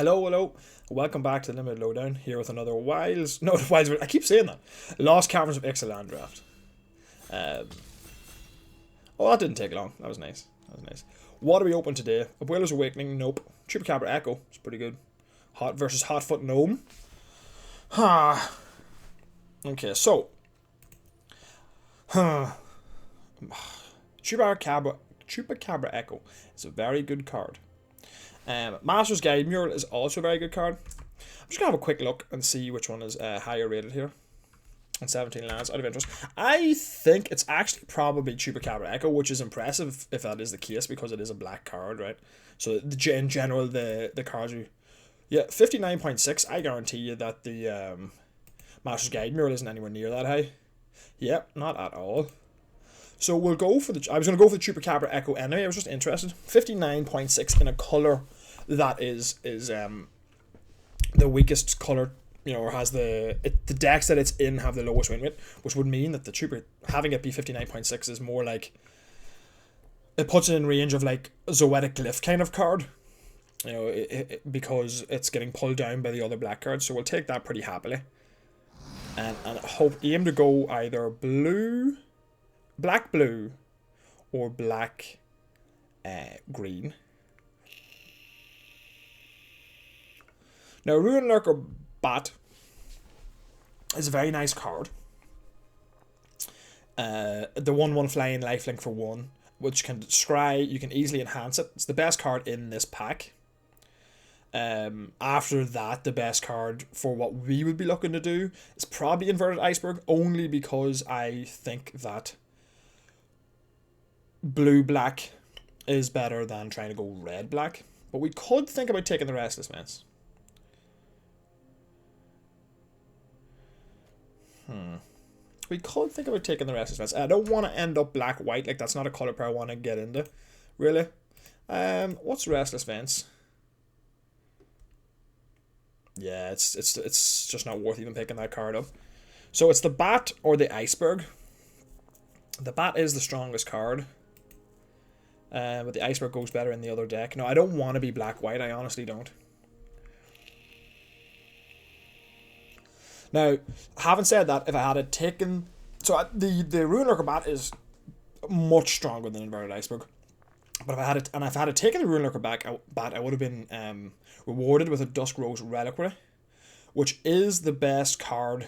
Hello, hello. Welcome back to the Limited Lowdown, here with another Wilds... No, Wilds... I keep saying that. Lost Caverns of Ixalan draft. Um, oh, that didn't take long. That was nice. What are we open today? Abuela's Awakening? Nope. Chupacabra Echo. It's pretty good. Hot versus Hotfoot Gnome. Ha. Okay, so... Chupacabra Echo. It's a very good card. Master's Guide Mural is also a very good card. I'm just going to have a quick look and see which one is higher rated here. And 17 lands, out of interest. I think it's actually probably Chupacabra Echo, which is impressive if that is the case, because it is a black card, right? So in general, the cards are... Yeah, 59.6, I guarantee you that the Master's Guide Mural isn't anywhere near that high. Yep, not at all. So we'll go for the... I was going to go for the Chupacabra Echo anyway, I was just interested. 59.6 in a colour that is the weakest colour, you know, or has the decks that it's in have the lowest win rate, which would mean that the Chupa, having it be 59.6 is more like... It puts it in range of like Zoetic Glyph kind of card. You know, because it's getting pulled down by the other black cards, so we'll take that pretty happily. And aim to go either black blue or black green. Now, Ruin Lurker Bat is a very nice card. The 1/1 flying lifelink for 1, which can scry, you can easily enhance it. It's the best card in this pack. After that, the best card for what we would be looking to do is probably Inverted Iceberg, only because I think that blue-black is better than trying to go red-black. But we could think about taking the Restless Fence. We could think about taking the Restless Fence. I don't want to end up black-white. Like, that's not a colour pair I want to get into. Really. What's Restless Fence? Yeah, it's just not worth even picking that card up. So it's the Bat or the Iceberg. The Bat is the strongest card. But the Iceberg goes better in the other deck. No, I don't want to be black-white. I honestly don't. Now, having said that, if I had it taken... So the Ruin Lurker Bat is much stronger than Inverted Iceberg. But if I had it taken the Ruin Lurker Bat, I would have been rewarded with a Dusk Rose Reliquary, which is the best card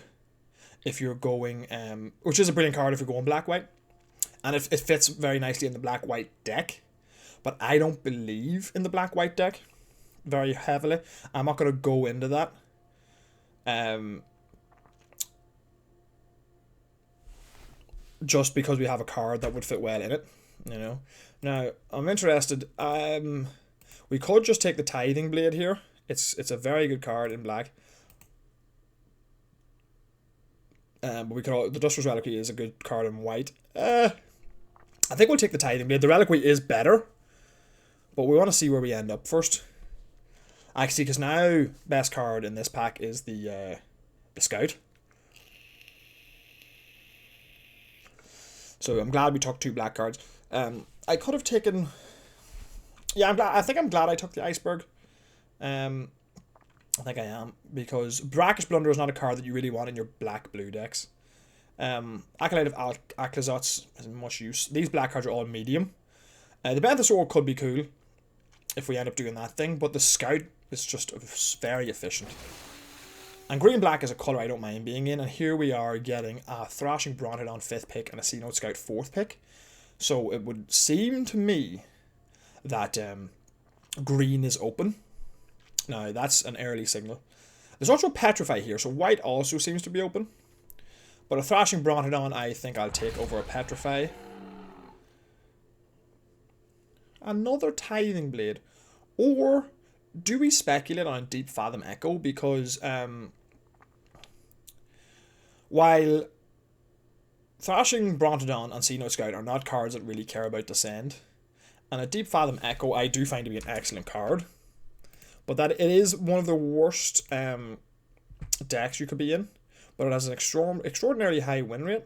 if you're going... which is a brilliant card if you're going black-white. And it fits very nicely in the black-white deck. But I don't believe in the black-white deck very heavily. I'm not going to go into that. Just because we have a card that would fit well in it, you know. Now, I'm interested. We could just take the Tithing Blade here. It's a very good card in black. But we could the Duster's Reliquary is a good card in white. I think we'll take the Tithing Blade. The Reliquary is better, but we want to see where we end up first. Actually, because now best card in this pack is the Scout. So I'm glad we took 2 black cards. I could have taken... Yeah, I'm glad I took the Iceberg. I think I am, because Brackish Blunder is not a card that you really want in your black-blue decks. Acolyte of Aclazots has much use. These black cards are all medium. The Benthasor could be cool if we end up doing that thing, but the Scout is just very efficient. And green-black is a colour I don't mind being in, and here we are getting a Thrashing Brontodon 5th pick and a Sea Note Scout 4th pick. So it would seem to me that green is open. Now, that's an early signal. There's also a Petrify here, so white also seems to be open. But a Thrashing Brontodon I think I'll take over a Petrify. Another Tithing Blade. Or do we speculate on a Deep Fathom Echo? Because while Thrashing Brontodon and Sea Note Scout are not cards that really care about Descend, and a Deep Fathom Echo I do find to be an excellent card, but that it is one of the worst decks you could be in, but it has an extraordinarily high win rate.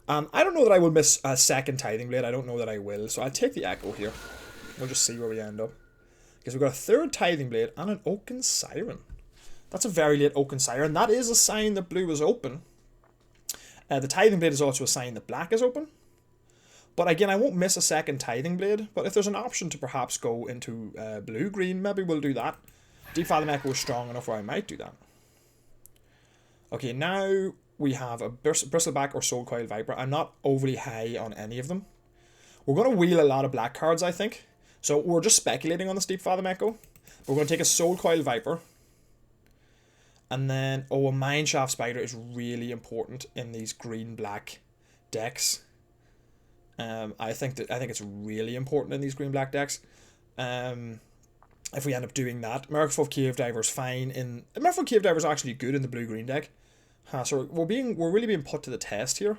I don't know that I will miss a second Tithing Blade. I don't know that I will, so I'll take the Echo here. We'll just see where we end up. Because we've got a third Tithing Blade and an Oaken Siren. That's a very late Oaken Siren. That is a sign that blue is open. The Tithing Blade is also a sign that black is open. But again, I won't miss a second Tithing Blade. But if there's an option to perhaps go into blue-green, maybe we'll do that. Deep Fathom Echo is strong enough where I might do that. Okay, now we have a Bristleback or Soul Coil Viper. I'm not overly high on any of them. We're going to wheel a lot of black cards, I think. So we're just speculating on this Deep Fathom Echo. We're going to take a Soul Coil Viper. And then, a Mineshaft Spider is really important in these green-black decks. I think it's really important in these green-black decks. If we end up doing that, Merfolk Cave Diver is fine. Merfolk Cave Diver is actually good in the blue-green deck. So we're really being put to the test here.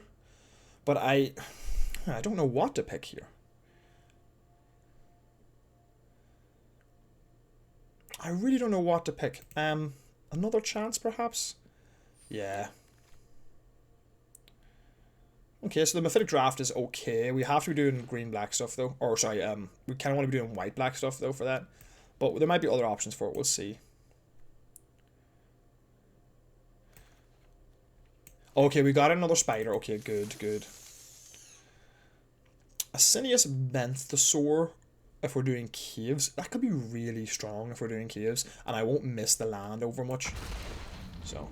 But I don't know what to pick here. I really don't know what to pick. Another chance, perhaps? Yeah. Okay, so the Mephitic Draft is okay. We have to be doing green-black stuff, though. Or, sorry, we kind of want to be doing white-black stuff, though, for that. But there might be other options for it. We'll see. Okay, we got another spider. Okay, good, good. Asinius Benthsaur, if we're doing caves. That could be really strong if we're doing caves. And I won't miss the land over much. So.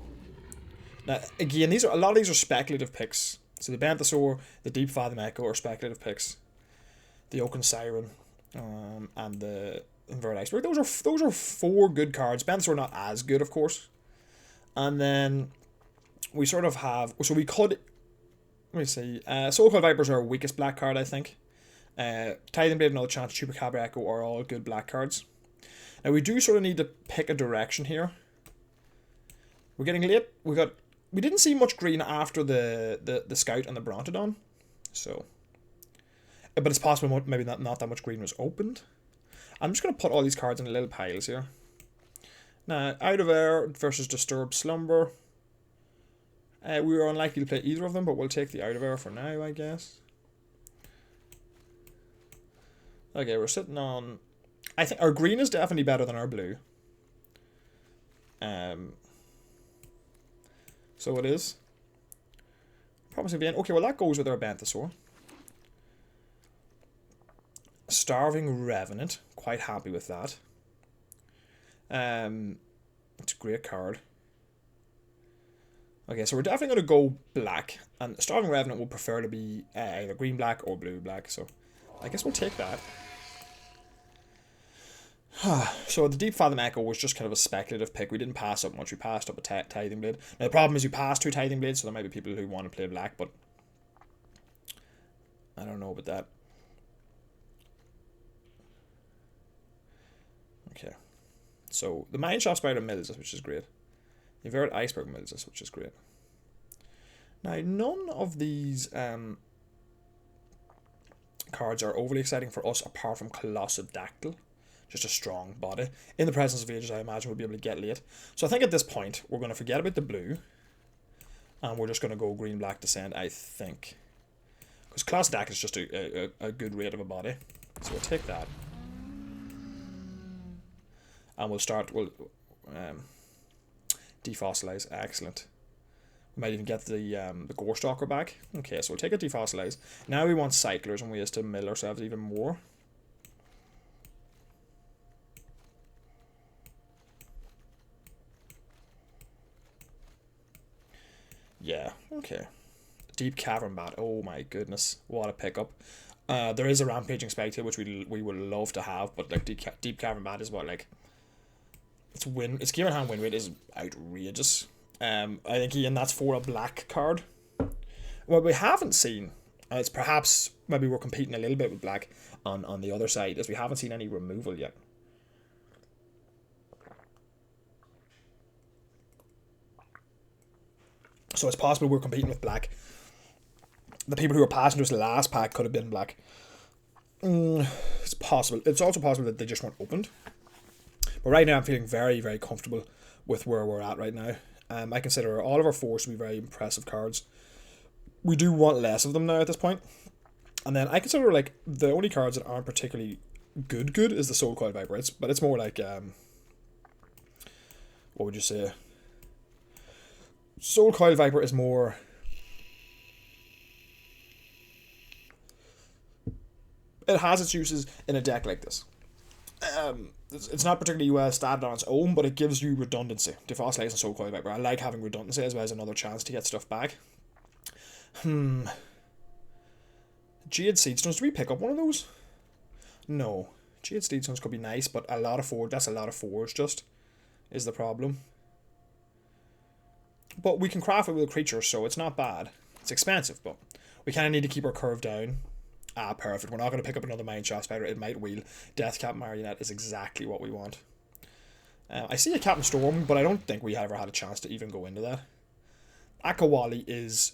Now, again, a lot of these are speculative picks. So the Benthsaur, the Deep Fathom Echo are speculative picks. The Oaken Siren, and the Inverted Iceberg. Those are 4 good cards. Benthsaur not as good, of course. And then we sort of have... So we could... Let me see. Soul Coil Vipers are our weakest black card, I think. Tithing Blade, Another Chance, Chupacabra Echo are all good black cards. Now we do sort of need to pick a direction here. We're getting late. We didn't see much green after the Scout and the Brontodon. So... But it's possible maybe not that much green was opened. I'm just going to put all these cards in little piles here. Now, Out of Air versus Disturbed Slumber. We were unlikely to play either of them, but we'll take the Out of Air for now, I guess. Okay, we're sitting on... I think our green is definitely better than our blue. So it is. Promising Vein. Okay, well that goes with our Benthsaur. Starving Revenant. Quite happy with that. It's a great card. Okay, so we're definitely going to go black. And Starving Revenant will prefer to be either green-black or blue-black. So I guess we'll take that. So the Deep Fathom Echo was just kind of a speculative pick. We didn't pass up much. We passed up a Tithing Blade. Now the problem is you passed 2 Tithing Blades, so there might be people who want to play black, but I don't know about that. Okay. So the Mineshaft Spider mills us, which is great. The Inverted Iceberg mills us, which is great. Now none of these cards are overly exciting for us apart from Colossodactyl. Just a strong body. In the presence of ages, I imagine we'll be able to get late. So I think at this point, we're going to forget about the blue. And we're just going to go green-black Descent, I think. Because Colossodactyl is just a good rate of a body. So we'll take that. And we'll defossilize. Excellent. We might even get the Gore Stalker back. Okay, so we'll take a defossilize. Now we want Cyclers and ways to mill ourselves even more. Yeah, okay. Deep Cavern Bat. Oh my goodness, what a pickup. There is a Rampaging Spectre, which we would love to have, but like Deep Cavern Bat is what, like, its game in hand win rate is outrageous. I think Ian, that's for a black card. What we haven't seen, and it's perhaps maybe we're competing a little bit with black on the other side, is we haven't seen any removal yet. So it's possible we're competing with black. The people who were passing us last pack could have been black. It's possible. It's also possible that they just weren't opened. But right now I'm feeling very, very comfortable with where we're at right now. I consider all of our 4s to be very impressive cards. We do want less of them now at this point. And then I consider like the only cards that aren't particularly good is the Soul Coil Viper. But it's more like, what would you say? Soul Coil Viper is more... It has its uses in a deck like this. It's not particularly well statted on its own, but it gives you redundancy. Defossilize and Soul Coil Viper. I like having redundancy as well as another chance to get stuff back. Jade Seedstones. Do we pick up one of those? No. Jade Seedstones could be nice, but a lot of fours. That's a lot of fours, just, is the problem. But we can craft it with a creature, so it's not bad. It's expensive, but we kind of need to keep our curve down. Ah, perfect. We're not going to pick up another Mineshaft Spider. It might wheel. Deathcap Marionette is exactly what we want. I see a Captain Storm, but I don't think we ever had a chance to even go into that. Akawali is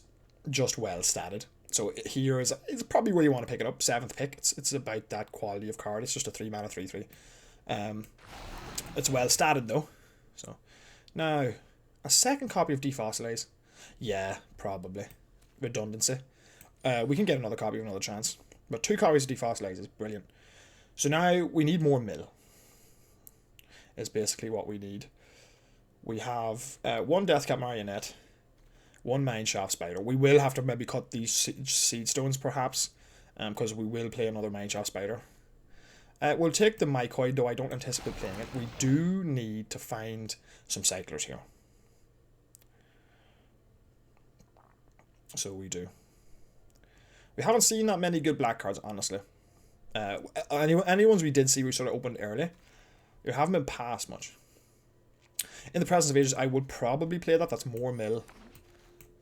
just well statted. So here is probably where you want to pick it up. 7th pick. It's about that quality of card. It's just a 3-mana 3/3. It's well statted though. So now a second copy of Defossilize. Yeah, probably. Redundancy. We can get another copy of another chance. But 2 copies of Defossilize is brilliant. So now we need more mill. Is basically what we need. We have 1 Deathcap Marionette, 1 Mineshaft Spider. We will have to maybe cut these seed stones perhaps, because we will play another Mineshaft Spider. We'll take the Mycoid, though I don't anticipate playing it. We do need to find some cyclers here. So we do. We haven't seen that many good black cards, honestly. Any ones we did see we sort of opened early. We haven't been past much. In the Presence of Ages, I would probably play that. That's more mill.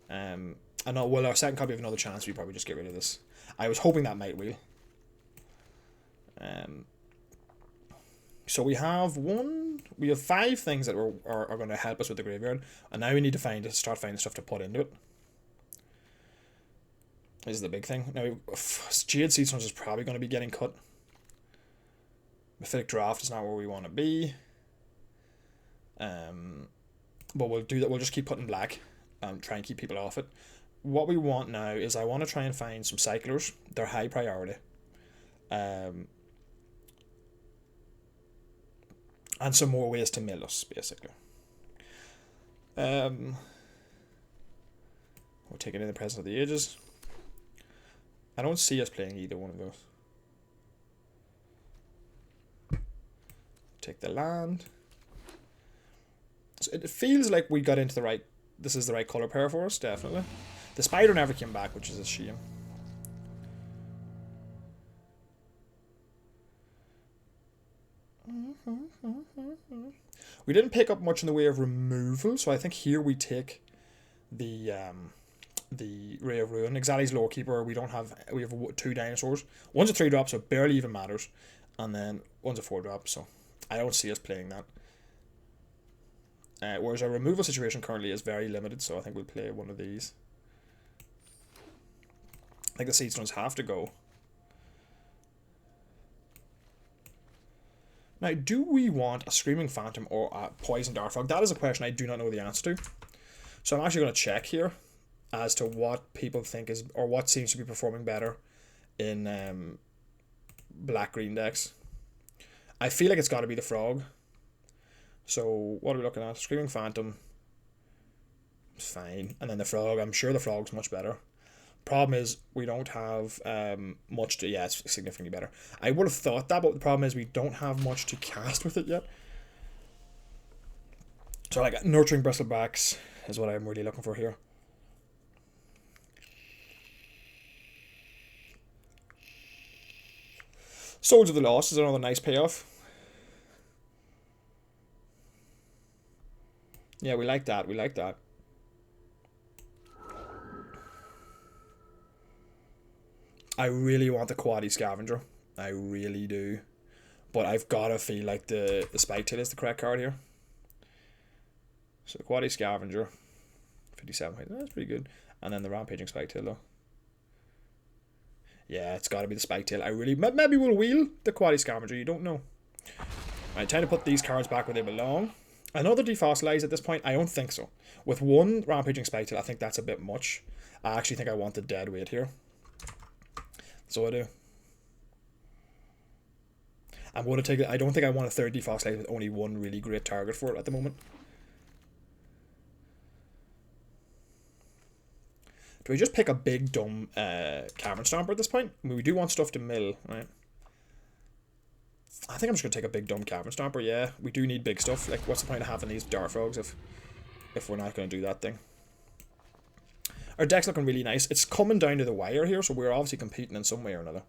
And well, our second copy of Another Chance, we probably just get rid of this. I was hoping that might wheel. So we have 5 things that are going to help us with the graveyard, and now we need to start finding stuff to put into it. This is the big thing. Now, Jade Seedstones is probably going to be getting cut. Mephitic Draft is not where we want to be. But we'll do that. We'll just keep putting black and try and keep people off it. What we want now is I want to try and find some cyclers. They're high priority. And some more ways to mill us, basically. We'll take it in the Presence of the Ages. I don't see us playing either one of those. Take the land. So it feels like we got into the right... This is the right colour pair for us, definitely. The Spider never came back, which is a shame. We didn't pick up much in the way of removal, so I think here we take the Ray of Ruin. Ixalan's Lorekeeper, we have 2 dinosaurs. One's a 3-drop, so it barely even matters. And then one's a 4-drop, so I don't see us playing that. Whereas our removal situation currently is very limited, so I think we'll play one of these. I think the Seedstones have to go. Now, do we want a Screaming Phantom or a Poison Dartfrog? That is a question I do not know the answer to. So I'm actually going to check here as to what people think is, or what seems to be performing better in black-green decks. I feel like it's got to be the Frog. So what are we looking at? Screaming Phantom. It's fine. And then the Frog. I'm sure the Frog's much better. Problem is we don't have much to... Yeah, it's significantly better. I would have thought that, but the problem is we don't have much to cast with it yet. So like Nurturing Bristlebacks is what I'm really looking for here. Souls of the Lost is another nice payoff. Yeah, we like that. We like that. I really want the Quaddy Scavenger. I really do. But I've got to feel like the Spike Tail is the correct card here. So the Quaddy Scavenger. 57. That's pretty good. And then the Rampaging Spike Tail though. Yeah, it's got to be the Spike Tail. Maybe we'll wheel the Quaddy Scavenger. You don't know. Alright, time to put these cards back where they belong. Another Defossilize at this point? I don't think so. With 1 Rampaging Spike Tail, I think that's a bit much. I actually think I want the dead weight here. So I do. I'm going to take it. I don't think I want a third Defox Lake with only one really great target for it at the moment. Do we just pick a big dumb Cavern Stomper at this point? I mean, we do want stuff to mill, right? I think I'm just going to take a big dumb Cavern Stomper, yeah. We do need big stuff. Like, what's the point of having these Dart Frogs if we're not going to do that thing? Our deck's looking really nice. It's coming down to the wire here, so we're obviously competing in some way or another.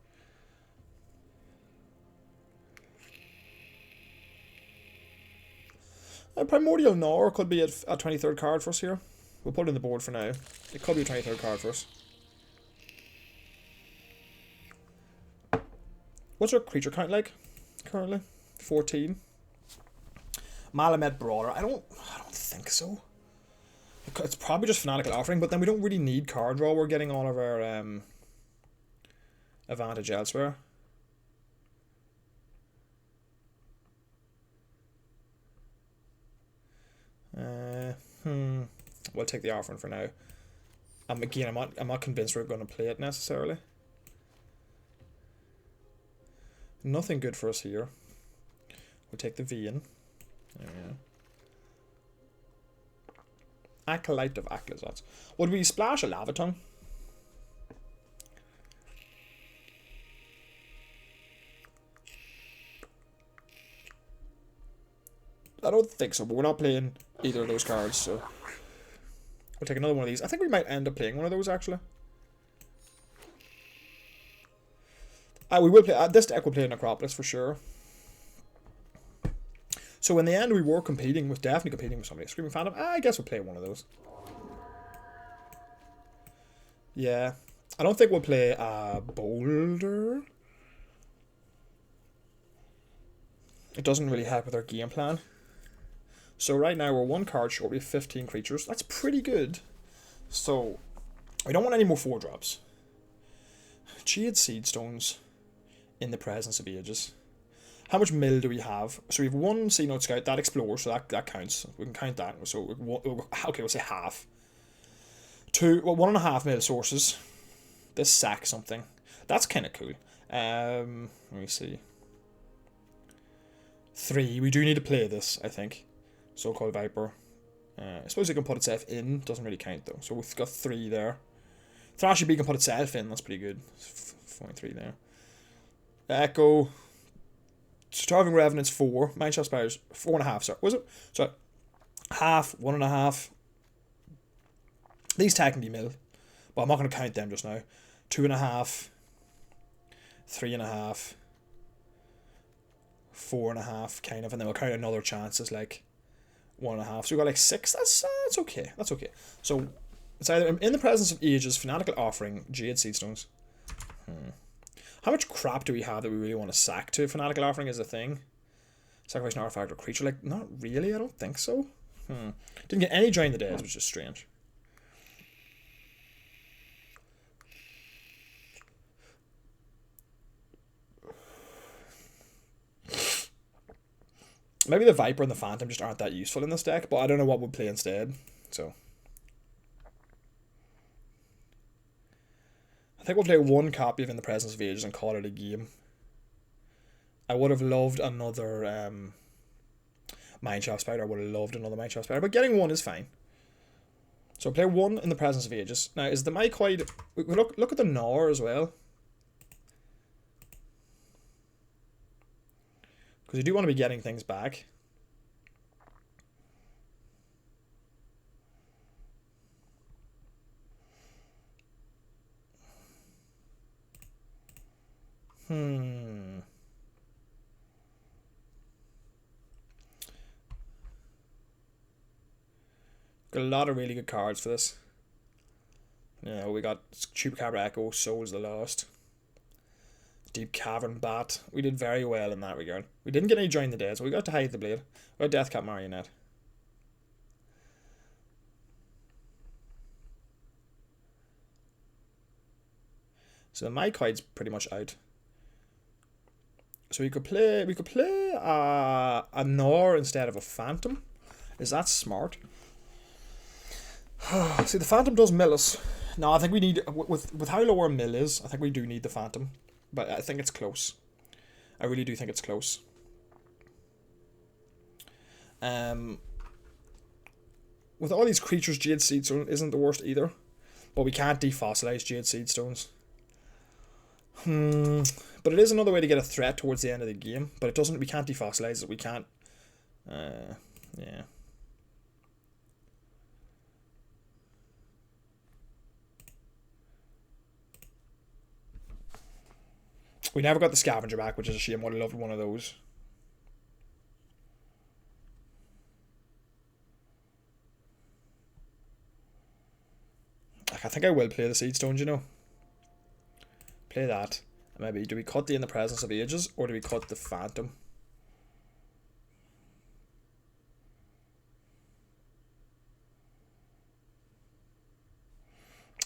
A Primordial Gnawer could be a 23rd card for us here. We'll put it in the board for now. It could be a 23rd card for us. What's our creature count like currently? 14. Malamet Brawler. I don't think so. It's probably just Fanatical Offering, but then we don't really need card draw. We're getting all of our advantage elsewhere. We'll take the offering for now. Again, I'm not convinced we're going to play it necessarily. Nothing good for us here. We'll take the Vein. There we go. Acolyte of Aclazotz. Would we splash a Lava Tongue? I don't think so, but we're not playing either of those cards, so we'll take another one of these. I think we might end up playing one of those, actually. We will play this deck. Will play Necropolis for sure. So in the end, we were competing with definitely competing with somebody. Screaming Phantom. I guess we'll play one of those. Yeah, I don't think we'll play Boulder. It doesn't really help with our game plan. So right now we're one card short. We have 15 creatures. That's pretty good. So we don't want any more 4-drops. Jade Seedstones in the Presence of Ages. How much mill do we have? So we have one Sea Note Scout that explores, so that counts. We can count that. So okay, we'll say half. 1.5 mill sources. This sack something. That's kind of cool. Let me see. 3. We do need to play this, I think. So-called Viper. I suppose it can put itself in. Doesn't really count though. So we've got 3 there. Thrashy Bee can put itself in. That's pretty good. 43 there. Echo. Starving Revenants 4. Mineshaft Spires 4.5. Sorry, was it? So half, 1.5. These technically mill, but I'm not going to count them just now. 2.5. 3.5. 4.5, kind of, and then we'll count another chance as like 1.5. So we got like 6. That's okay. That's okay. So it's either in the Presence of Ages, Fanatical Offering, Jade Seedstones. How much crap do we have that we really want to sack to? Fanatical Offering is a thing. Sacrifice an artifact or creature. Like, not really, I don't think so. Didn't get any Join the Dead, which is strange. Maybe the Viper and the Phantom just aren't that useful in this deck, but I don't know what we'll play instead. So I think we'll play one copy of In the Presence of Ages and call it a game. I would have loved another Mineshaft Spider. I would have loved another Mineshaft Spider, but getting one is fine. So play one In the Presence of Ages. Now, is the Mycoid... Look at the Gnawer as well. Because you do want to be getting things back. Got a lot of really good cards for this. Yeah, we got Chupacabra Echo, Souls the Lost. Deep Cavern Bat. We did very well in that regard. We didn't get any Join the Dead, so we got to Hide the Blade. We got Deathcap Marionette. So the Mycoid's pretty much out. So we could play a Nor instead of a Phantom. Is that smart? See, the Phantom does mill us. No, I think we need, with how low our mill is, I think we do need the Phantom. But I think it's close. I really do think it's close. With all these creatures, Jade Seedstone isn't the worst either. But we can't defossilize Jade Seedstones. But it is another way to get a threat towards the end of the game. But it doesn't. We can't defossilize it. We can't. Yeah. We never got the Scavenger back, which is a shame. Would have loved one of those. I think I will play the Seedstones, you know. Play that. Maybe, do we cut the In the Presence of Ages, or do we cut the Phantom?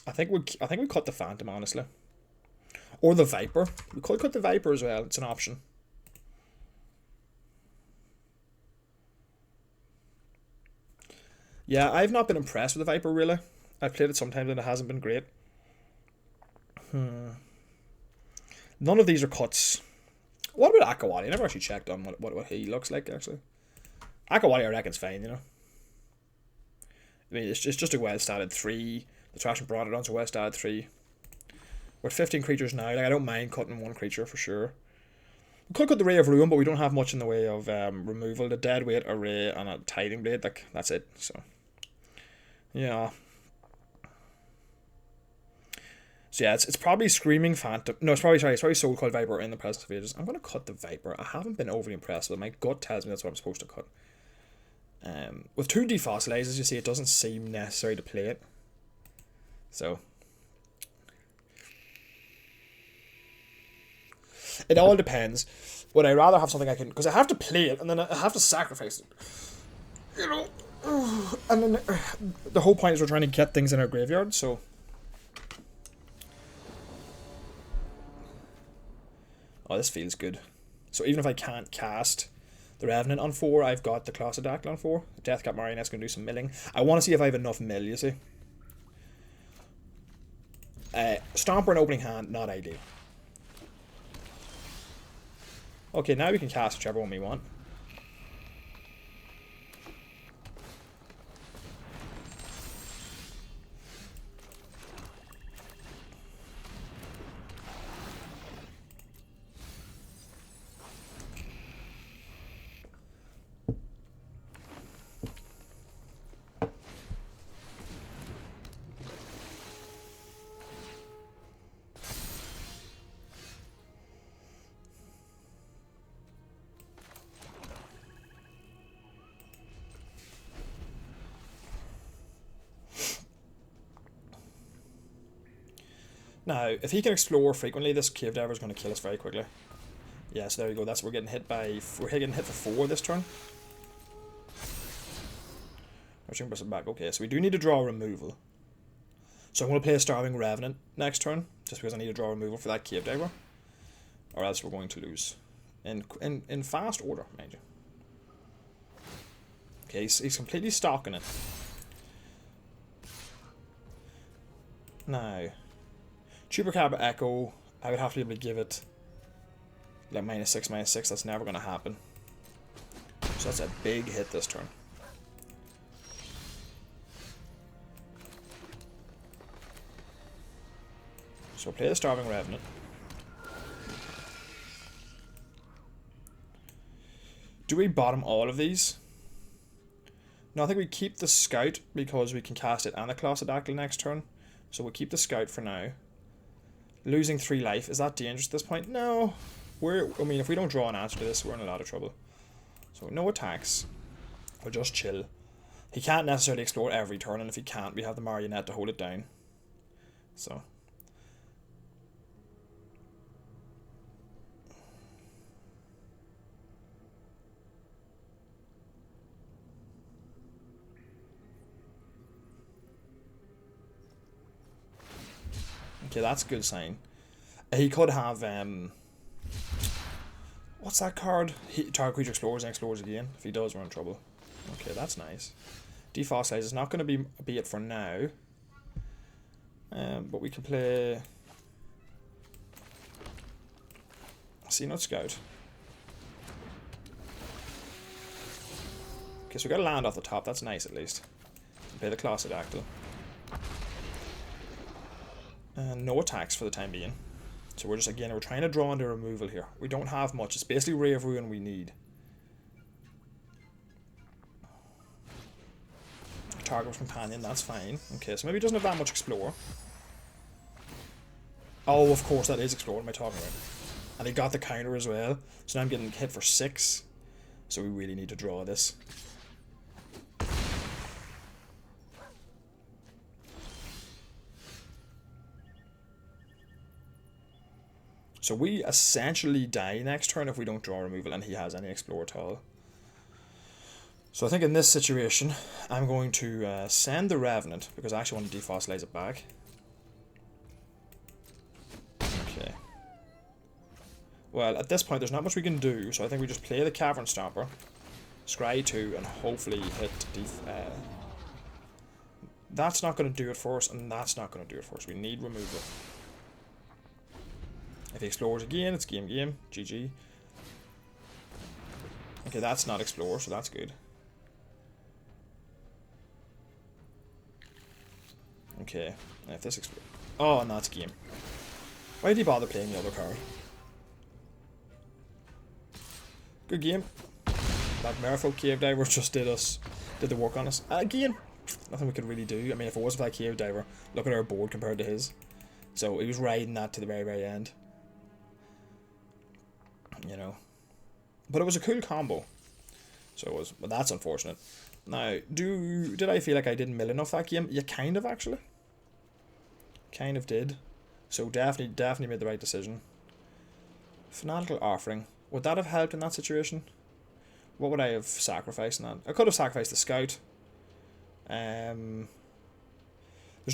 I think we cut the Phantom, honestly. Or the Viper. We could cut the Viper as well. It's an option. Yeah, I've not been impressed with the Viper, really. I've played it sometimes and it hasn't been great. None of these are cuts. What about Akawali? I never actually checked on what he looks like, actually. Akawali, I reckon's fine, you know. I mean, it's just a well-statted 3. The Trash and Bronodon's a well-statted 3. We're at 15 creatures now. Like, I don't mind cutting one creature for sure. We could cut the Ray of Ruin, but we don't have much in the way of removal. The Deadweight, a Ray, and a Tithing Blade. Like, that's it. So, yeah. So yeah, it's probably Screaming Phantom. No, it's probably Soul Coil Viper in the Presence of Ages. I'm going to cut the Viper. I haven't been overly impressed with it. My gut tells me that's what I'm supposed to cut. With 2 defossilizers, you see, it doesn't seem necessary to play it. So, it all depends. Would I rather have something I can... Because I have to play it, and then I have to sacrifice it. You know? And then the whole point is we're trying to get things in our graveyard, so... Oh, this feels good. So even if I can't cast the Revenant on 4, I've got the Closedactyl on 4. Deathcap Marionette's going to do some milling. I want to see if I have enough mill, you see. Stomper and Opening Hand, not ideal. Okay, now we can cast whichever one we want. Now, if he can explore frequently, this Cave Diver is going to kill us very quickly. Yeah, so there you go. That's what we're getting hit by. We're getting hit for 4 this turn. We're press it back. Okay, so we do need to draw removal. So I'm going to play a Starving Revenant next turn, just because I need to draw removal for that Cave Diver, or else we're going to lose. In fast order, mind you. Okay, he's completely stalking it. Now, Chupacabra Echo, I would have to be able to give it like -6/-6. That's never going to happen. So that's a big hit this turn. So play the Starving Revenant. Do we bottom all of these? No, I think we keep the Scout because we can cast it and the Closedactyl next turn. So we'll keep the Scout for now. Losing 3 life, is that dangerous at this point? No. I mean, if we don't draw an answer to this, we're in a lot of trouble. So no attacks. We'll just chill. He can't necessarily explore every turn, and if he can't, we have the Marionette to hold it down. So. Okay, that's a good sign. He could have, what's that card? Target creature explores and explores again. If he does, we're in trouble. Okay, that's nice. Defossilize is not going to be it for now. But we can play... See, not Scout. Okay, so we got a land off the top. That's nice, at least. Play the Clossidactyl. And no attacks for the time being. So we're just, again, we're trying to draw into removal here. We don't have much. It's basically Ray of Ruin we need. Target's Companion, that's fine. Okay, so maybe he doesn't have that much Explore. Oh, of course, that is Explore. What am I talking about? And he got the counter as well. So now I'm getting hit for 6. So we really need to draw this. So we essentially die next turn if we don't draw removal and he has any Explore at all. So I think in this situation, I'm going to send the Revenant, because I actually want to defossilize it back. Okay. Well, at this point, there's not much we can do, so I think we just play the Cavern Stomper, scry 2, and hopefully hit that's not going to do it for us, and that's not going to do it for us. We need removal. If he explores again, it's game. GG. Okay, that's not explore, so that's good. Okay, if this explores... Oh, and that's game. Why did he bother playing the other card? Good game. That Merfolk Cave Diver just did the work on us. Again, nothing we could really do. I mean, if it wasn't for that Cave Diver, look at our board compared to his. So he was riding that to the very, very end. You know. But it was a cool combo. So it was, but that's unfortunate. Now, did I feel like I didn't mill enough that game? Yeah, kind of, actually. Kind of did. So definitely made the right decision. Fanatical Offering. Would that have helped in that situation? What would I have sacrificed in that? I could have sacrificed the Scout. There's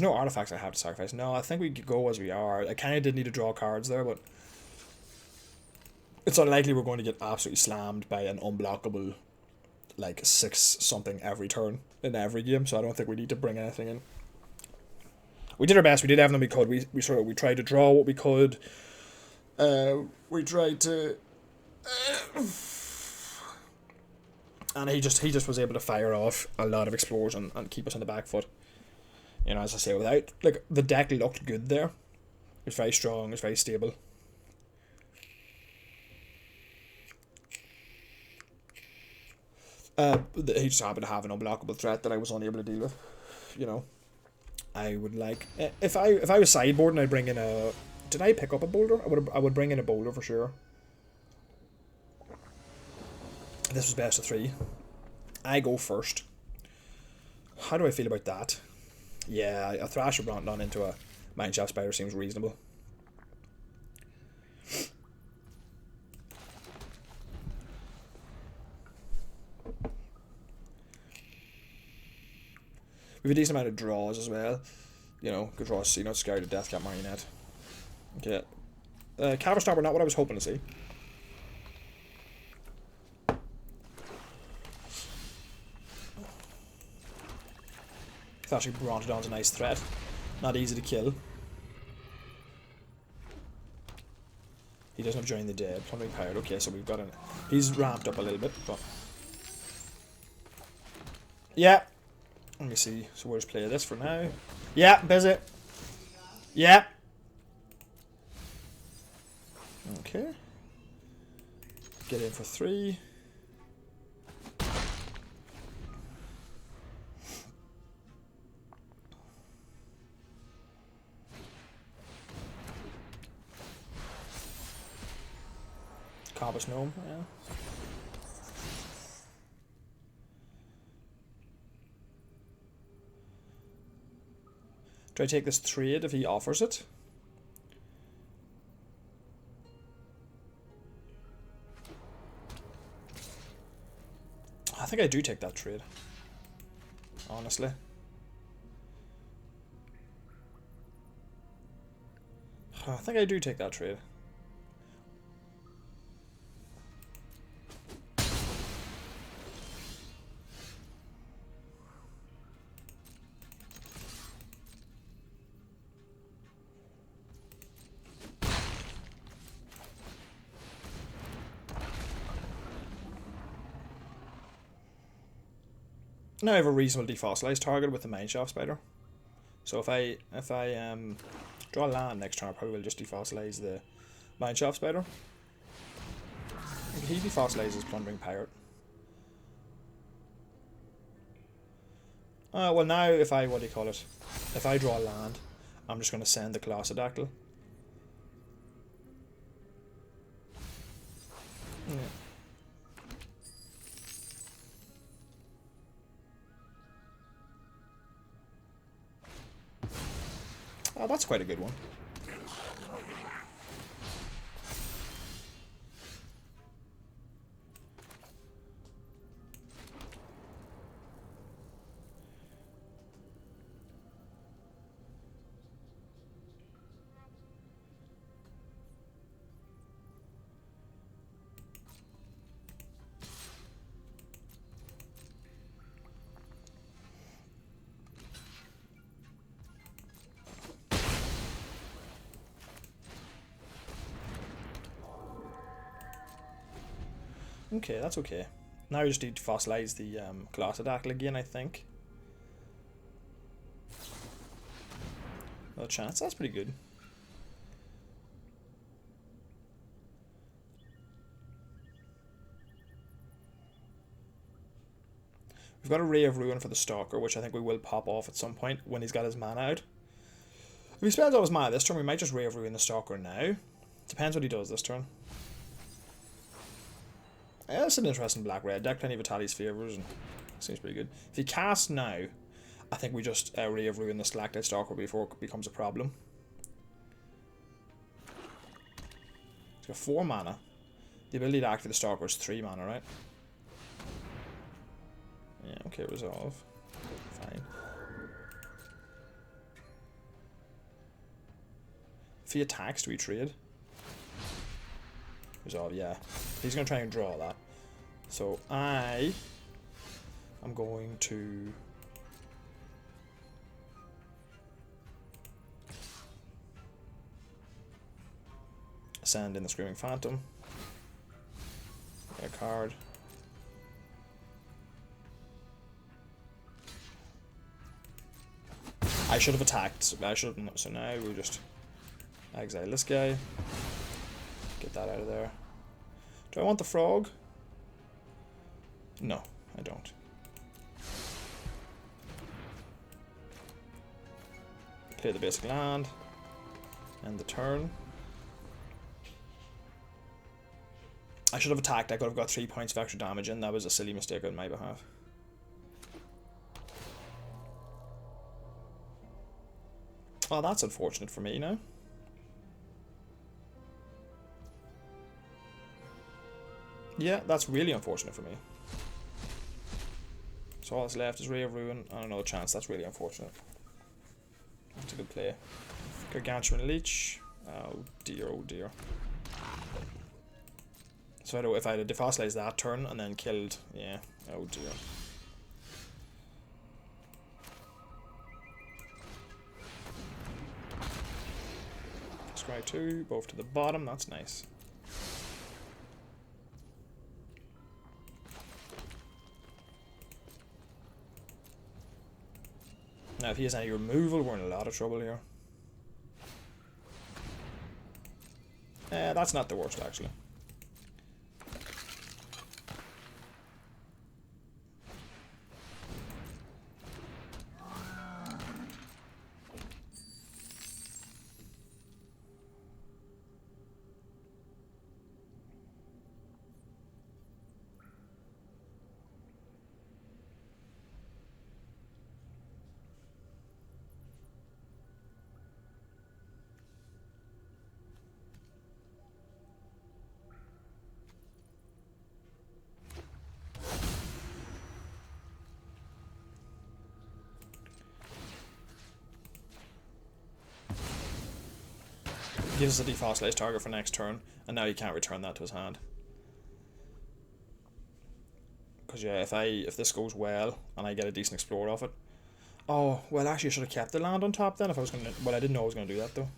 no artifacts I have to sacrifice. No, I think we could go as we are. I kind of did need to draw cards there, but it's unlikely we're going to get absolutely slammed by an unblockable, like, 6-something every turn in every game, so I don't think we need to bring anything in. We did our best. We did everything we could. We tried to draw what we could. We tried to... and he just was able to fire off a lot of explores and keep us on the back foot. You know, as I say, without... Like, the deck looked good there. It was very strong. It was very stable. He just happened to have an unblockable threat that I was unable to deal with. You know, I would like... If I was sideboarding, I'd bring in a... Did I pick up a boulder? I would bring in a boulder for sure. This was best of 3. I go first. How do I feel about that? Yeah, a Thrasher Brontodon into a Mineshaft Spider seems reasonable. We have a decent amount of draws as well. You know, could draw a Scary to Deathcap Marionette. Okay. Cavern Stomper, not what I was hoping to see. Actually, Brontodon's a nice threat. Not easy to kill. He doesn't have Join the Dead. Plundering Pirate. Okay, so we've got an... He's ramped up a little bit, but... Yeah. Let me see. So we'll just play this for now. Yeah, busy. Yeah. Okay. Get in for 3. Compass Gnome, yeah. Do I take this trade if he offers it? I think I do take that trade. Honestly. I think I do take that trade. Now I have a reasonable defossilized target with the Mineshaft Spider. So if I draw land next turn, I probably will just defossilize the Mineshaft Spider. He defossilizes Plundering Pirate. Well now if I, what do you call it? If I draw land, I'm just going to send the Colossadactyl. Yeah. Oh, that's quite a good one. Okay, that's okay. Now we just need to fossilize the Colossadactyl again, I think. No chance, that's pretty good. We've got a Ray of Ruin for the Stalker, which I think we will pop off at some point when he's got his mana out. If he spends all his mana this turn, we might just Ray of Ruin the Stalker now. Depends what he does this turn. Yeah, that's an interesting black-red deck. Plenty of Vitalis Favors, and seems pretty good. If he casts now, I think we just Ray of Ruin the Stalactite Stalker before it becomes a problem. He's got 4 mana. The ability to activate the Stalker is 3 mana, right? Yeah, okay, resolve. Fine. If he attacks, do we trade? Resolve, yeah. He's going to try and draw that. So I am going to send in the Screaming Phantom. Get a card. I should have attacked. I should have. So now we'll just exile this guy. Get that out of there. Do I want the frog? No, I don't. Play the basic land. End the turn. I should have attacked. I could have got 3 points of extra damage in. That was a silly mistake on my behalf. Oh, that's unfortunate for me now. Yeah, that's really unfortunate for me. So all that's left is Ray of Ruin and another chance. That's really unfortunate. That's a good play. Gargantuan Leech. Oh dear, oh dear. So if I had defossilized that turn and then killed, yeah, oh dear. Scry 2, both to the bottom, that's nice. Now if he has any removal, we're in a lot of trouble here. That's not the worst actually. Gives us a defossilized target for next turn, and now he can't return that to his hand. Because yeah, if this goes well and I get a decent explorer off it. Oh well, actually I should have kept the land on top then if I was gonna. Well, I didn't know I was gonna do that though.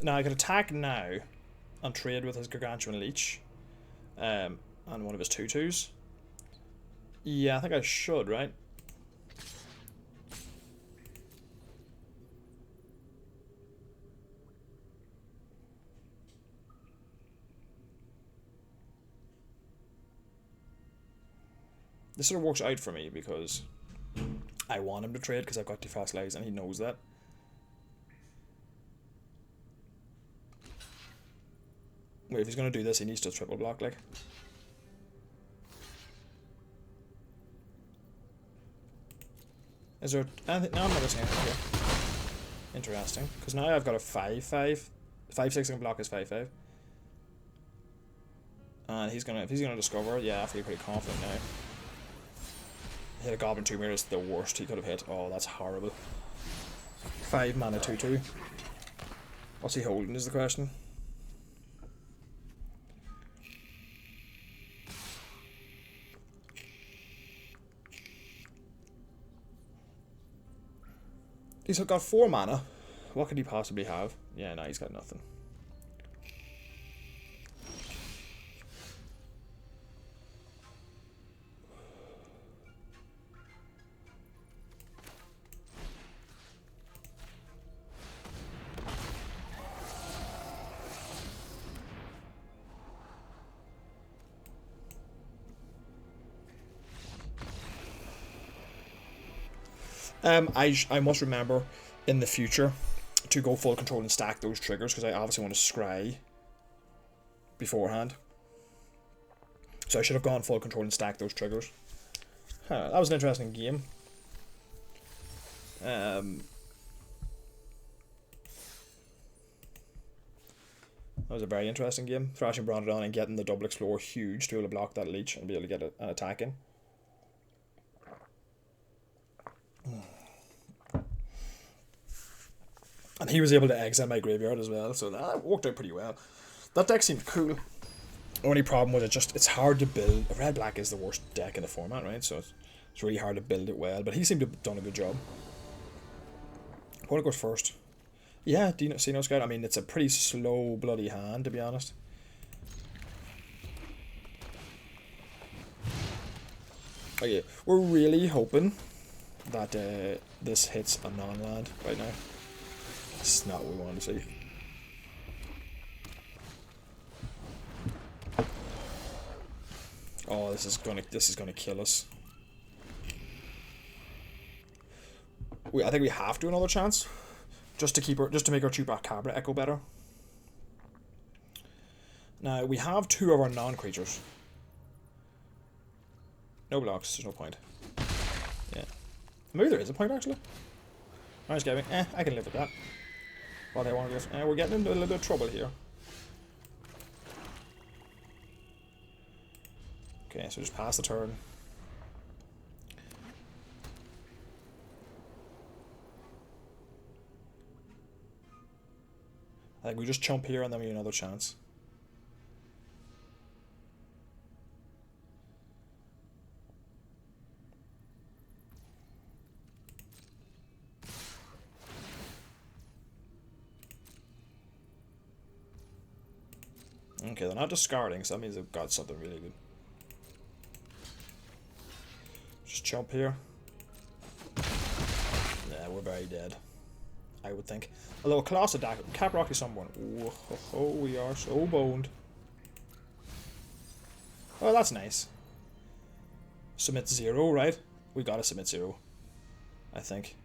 Now I could attack now and trade with his Gargantuan Leech. And one of his 2/2s. Yeah, I think I should, right? This sort of works out for me because I want him to trade because I've got 2 fast legs and he knows that. Wait, if he's going to do this, he needs to triple block, like. Is there anything? No, I'm not saying anything here. Interesting. Because now I've got a 5/5. 5/6 I can block his 5/5. And he's gonna, if he's going to discover, yeah, I feel pretty confident now. Hit a Goblin 2 mirror is the worst he could have hit. Oh, that's horrible. 5 mana 2/2. What's he holding is the question. He's got 4 mana. What could he possibly have? Yeah, no, he's got nothing. I must remember in the future to go full control and stack those triggers because I obviously want to scry beforehand. So I should have gone full control and stack those triggers. That was an interesting game. That was a very interesting game. Thrashing Bronodon and getting the double explore huge to be able to block that leech and be able to get an attack in. And he was able to exile my graveyard as well, so that worked out pretty well. That deck seemed cool. Only problem was it's hard to build. Red-black is the worst deck in the format, right? So it's really hard to build it well, but he seemed to have done a good job. What goes first? Yeah, do you see no scout? I mean, it's a pretty slow, bloody hand, to be honest. Okay, we're really hoping that this hits a non-land right now. It's not what we want to see. Oh, this is gonna kill us. I think we have to another chance, just to make our Chupacabra Echo better. Now we have 2 of our non-creatures. No blocks. There's no point. Yeah, maybe there is a point actually. Orange Gaming. I can live with that. Well, they want to go. We're getting into a little bit of trouble here. Okay, so just pass the turn. I think we just chump here and then we get another chance. Okay, they're not discarding, so that means they've got something really good. Just jump here. Yeah, we're very dead, I would think. Although a Colossal Deck, Cap Rocky someone. Oh, we are so boned. Oh, that's nice. Submit 0, right? We gotta submit 0, I think.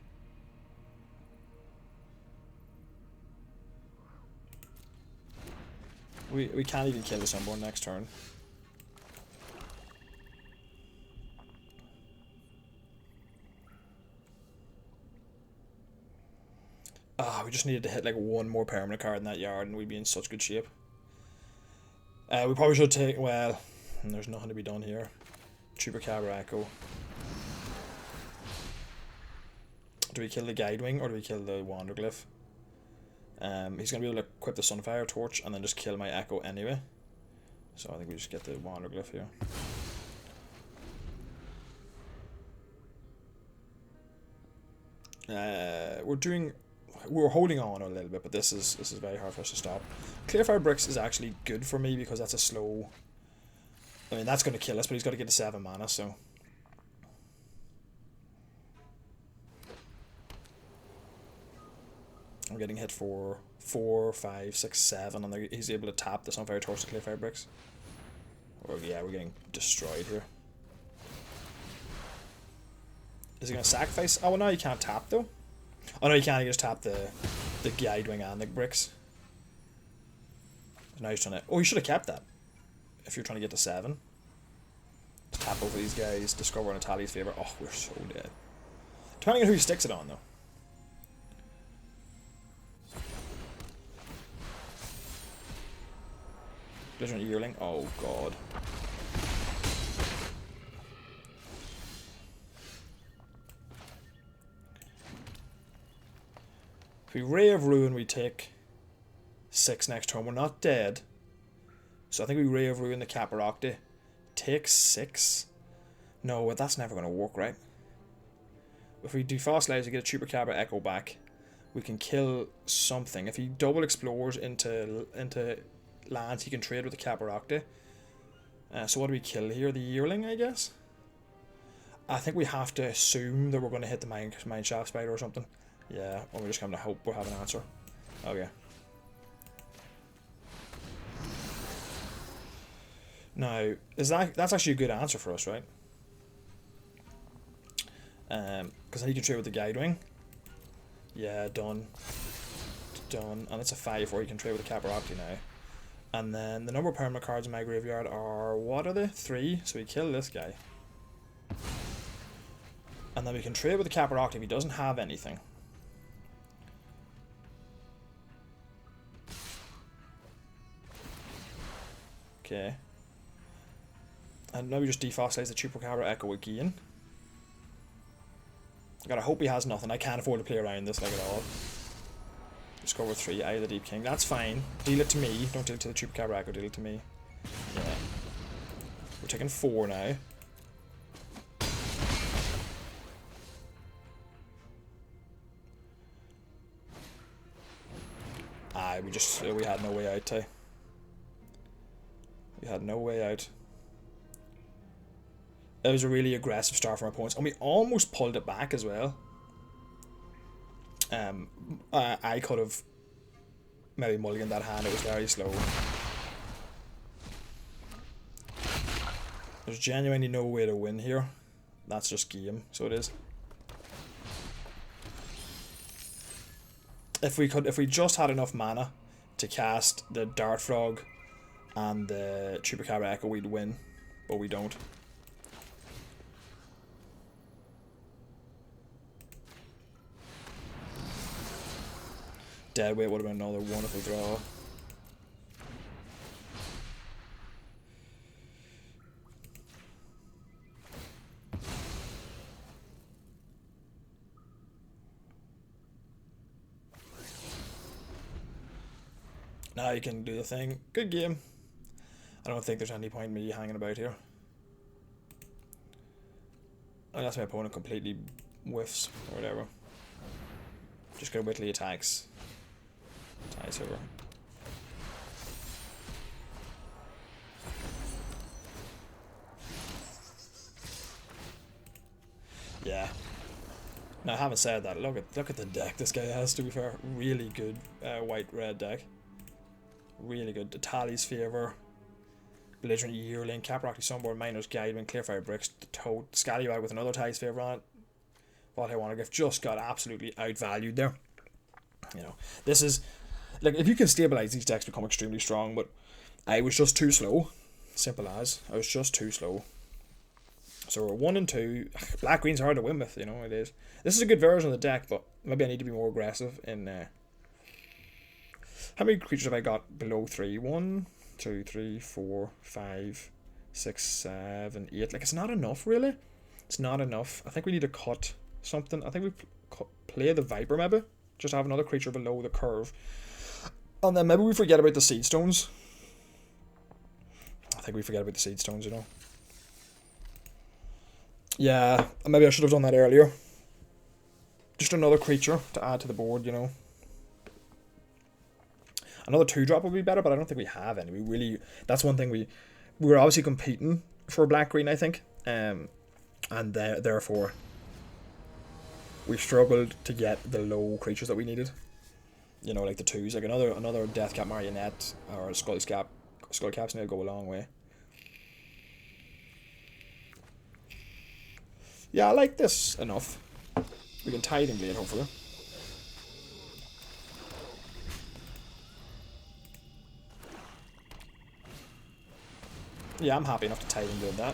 We can't even kill the Sunborn next turn. We just needed to hit like 1 more permanent card in that yard and we'd be in such good shape. We probably should take, well, there's nothing to be done here. Chupacabra Echo. Do we kill the Guidewing or do we kill the Wanderglyph? He's going to be able to equip the Sunfire Torch and then just kill my Echo anyway. So I think we just get the Wanderglyph here. We're holding on a little bit, but this is very hard for us to stop. Clearfire Bricks is actually good for me because that's a slow. I mean, that's going to kill us, but he's got to get to 7 mana, so. I'm getting hit for 4, 5, 6, 7, and he's able to tap this on very towards the Clearfire Bricks. Or yeah, we're getting destroyed here. Is he going to sacrifice? Oh, well, no, you can't tap, though. Oh, no, you can't. You just tap the Guidewing and the bricks. Now he's trying to... Oh, you should have kept that. If you're trying to get to 7. Just tap over these guys. Discover in Italia's favour. Oh, we're so dead. Depending on who he sticks it on, though. Belligerent Yearling. Oh, God. If we Ray of Ruin, we take 6 next turn. We're not dead. So I think we Ray of Ruin the Caparocti. Take 6. No, that's never going to work, right? If we do Fossilize, we get a Chupacabra Echo back. We can kill something. If he double explores into lands, he can trade with the Caparocti. So what do we kill here? The Yearling, I guess? I think we have to assume that we're going to hit the Mineshaft Spider or something. Yeah, or we're just going to hope we'll have an answer. Okay. Now, that's actually a good answer for us, right? Because then you can trade with the Guidewing. Yeah, done. Done. And it's a 5-4. You can trade with the Caparocti now. And then the number of permanent cards in my graveyard are, what are they? 3. So we kill this guy. And then we can trade with the Caparocti if he doesn't have anything. Okay. And now we just defossilize the Chupacabra Echo again. I gotta hope he has nothing. I can't afford to play around this like at all. Discover 3, Eye of the Deep King. That's fine. Deal it to me. Don't deal it to the Chupacabra Echo, deal it to me. Yeah. We're taking 4 now. We had no way out, Ty. We had no way out. It was a really aggressive start from our opponents, and we almost pulled it back as well. I could have maybe mulliganed that hand. It was very slow. There's genuinely no way to win here. That's just game, so it is. If we just had enough mana to cast the Dart Frog and the Chupacabra Echo, we'd win, but we don't. Deadweight would have been another wonderful draw. Now you can do the thing. Good game. I don't think there's any point in me hanging about here. Unless my opponent completely whiffs or whatever. Just gotta wait till he attacks. Ties over. Yeah. Now, having said that, look at the deck this guy has, to be fair. Really good white-red deck. Really good. Italia's Favour, Belligerent Yearling, Caparocti Sunborn, Miner's Guidewing, Clearfire Bricks, the Toad, Scallywag with another Italia's Favour on it. What I want to give just got absolutely outvalued there. You know, this is like, if you can stabilize these decks, become extremely strong. But I was just too slow. Simple as. I was just too slow. So we're 1 and 2. Black green's hard to win with. You know it is. This is a good version of the deck, but maybe I need to be more aggressive in. How many creatures have I got below 3? 1, 2, 3, 4, 5, 6, 7, 8. Like, it's not enough, really. It's not enough. I think we need to cut something. I think we play the Viper, maybe. Just have another creature below the curve. And then maybe we forget about the Seed Stones. I think we forget about the Seed Stones, you know. Yeah, maybe I should have done that earlier. Just another creature to add to the board, you know. Another 2-drop would be better, but I don't think we have any. We really, that's one thing we're obviously competing for black-green, I think. And therefore, we struggled to get the low creatures that we needed. You know, like the 2s, like another Deathcap Marionette or a Skullcap's need to go a long way. Yeah, I like this enough. We can Tiding Blade, hopefully. Yeah, I'm happy enough to Tiding Blade that.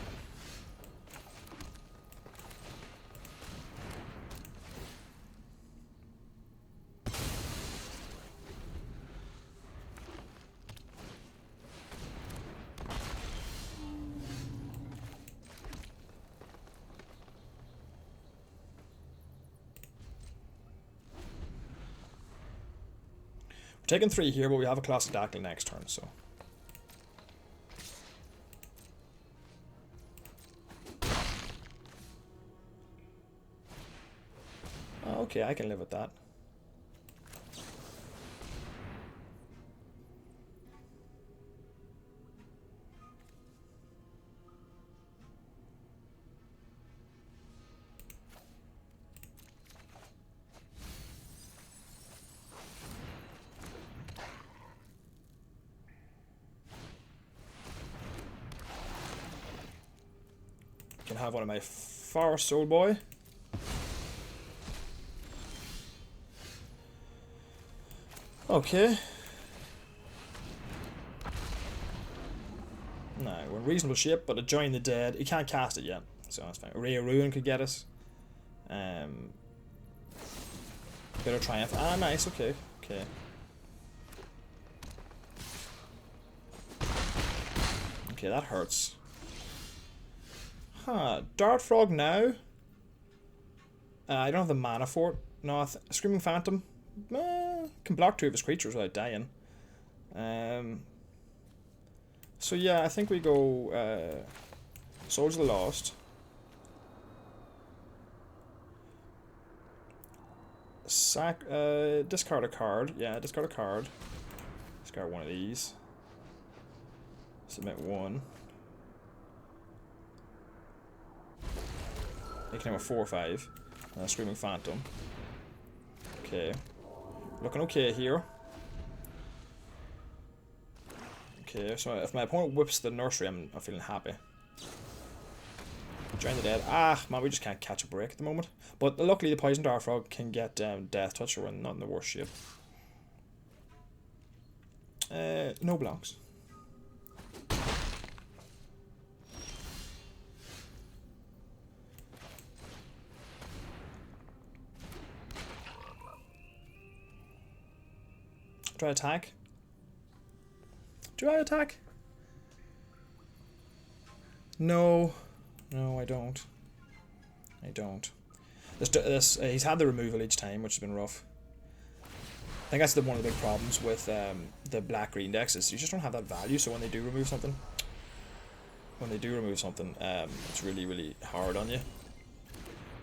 We're taking 3 here, but we have a Classic Dactyl next turn, so. Okay, I can live with that. Can have one of my Forest Soul Boy. Okay. No, we're in reasonable shape, but to Join the Dead, he can't cast it yet, so that's fine. Ray of Ruin could get us. Bit of Triumph. Ah, nice. Okay. Okay. Okay, that hurts. Huh. Dart Frog now. I don't have the mana for it. No, Screaming Phantom. Can block 2 of his creatures without dying. So yeah, I think we go Souls of the Lost. Discard a card. Yeah, discard a card. Discard one of these. Submit 1. They can have a 4/5. Screaming Phantom. Okay. Looking okay here. Okay, so if my opponent whips the Nursery, I'm feeling happy. Join the Dead. Ah, man, we just can't catch a break at the moment. But luckily the Poison Dart Frog can get Death Touch, so we're not in the worst shape. No blocks. Do I attack? Do I attack? No. No, I don't. I don't. He's had the removal each time, which has been rough. I think that's one of the big problems with the black-green decks is you just don't have that value, so when they do remove something, it's really, really hard on you.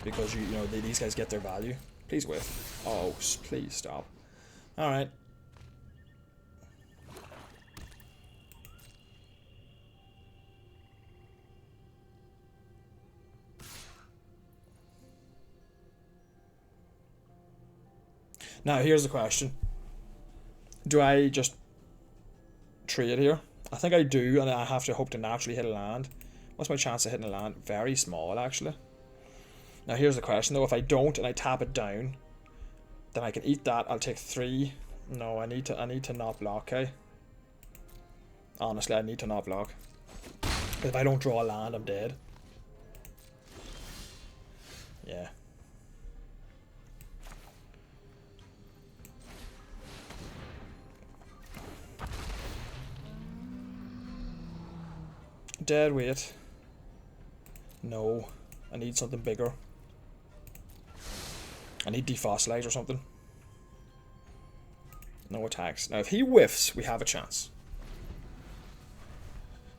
Because, you know, these guys get their value. Please whiff. Oh, please stop. Alright. Now, here's the question. Do I just trade here? I think I do, and I have to hope to naturally hit a land. What's my chance of hitting a land? Very small, actually. Now, here's the question, though. If I don't and I tap it down, then I can eat that. I'll take 3. No, I need to not block, okay? Honestly, I need to not block. If I don't draw a land, I'm dead. Yeah. Dead weight. No. I need something bigger. I need Defossilize or something. No attacks. Now if he whiffs, we have a chance.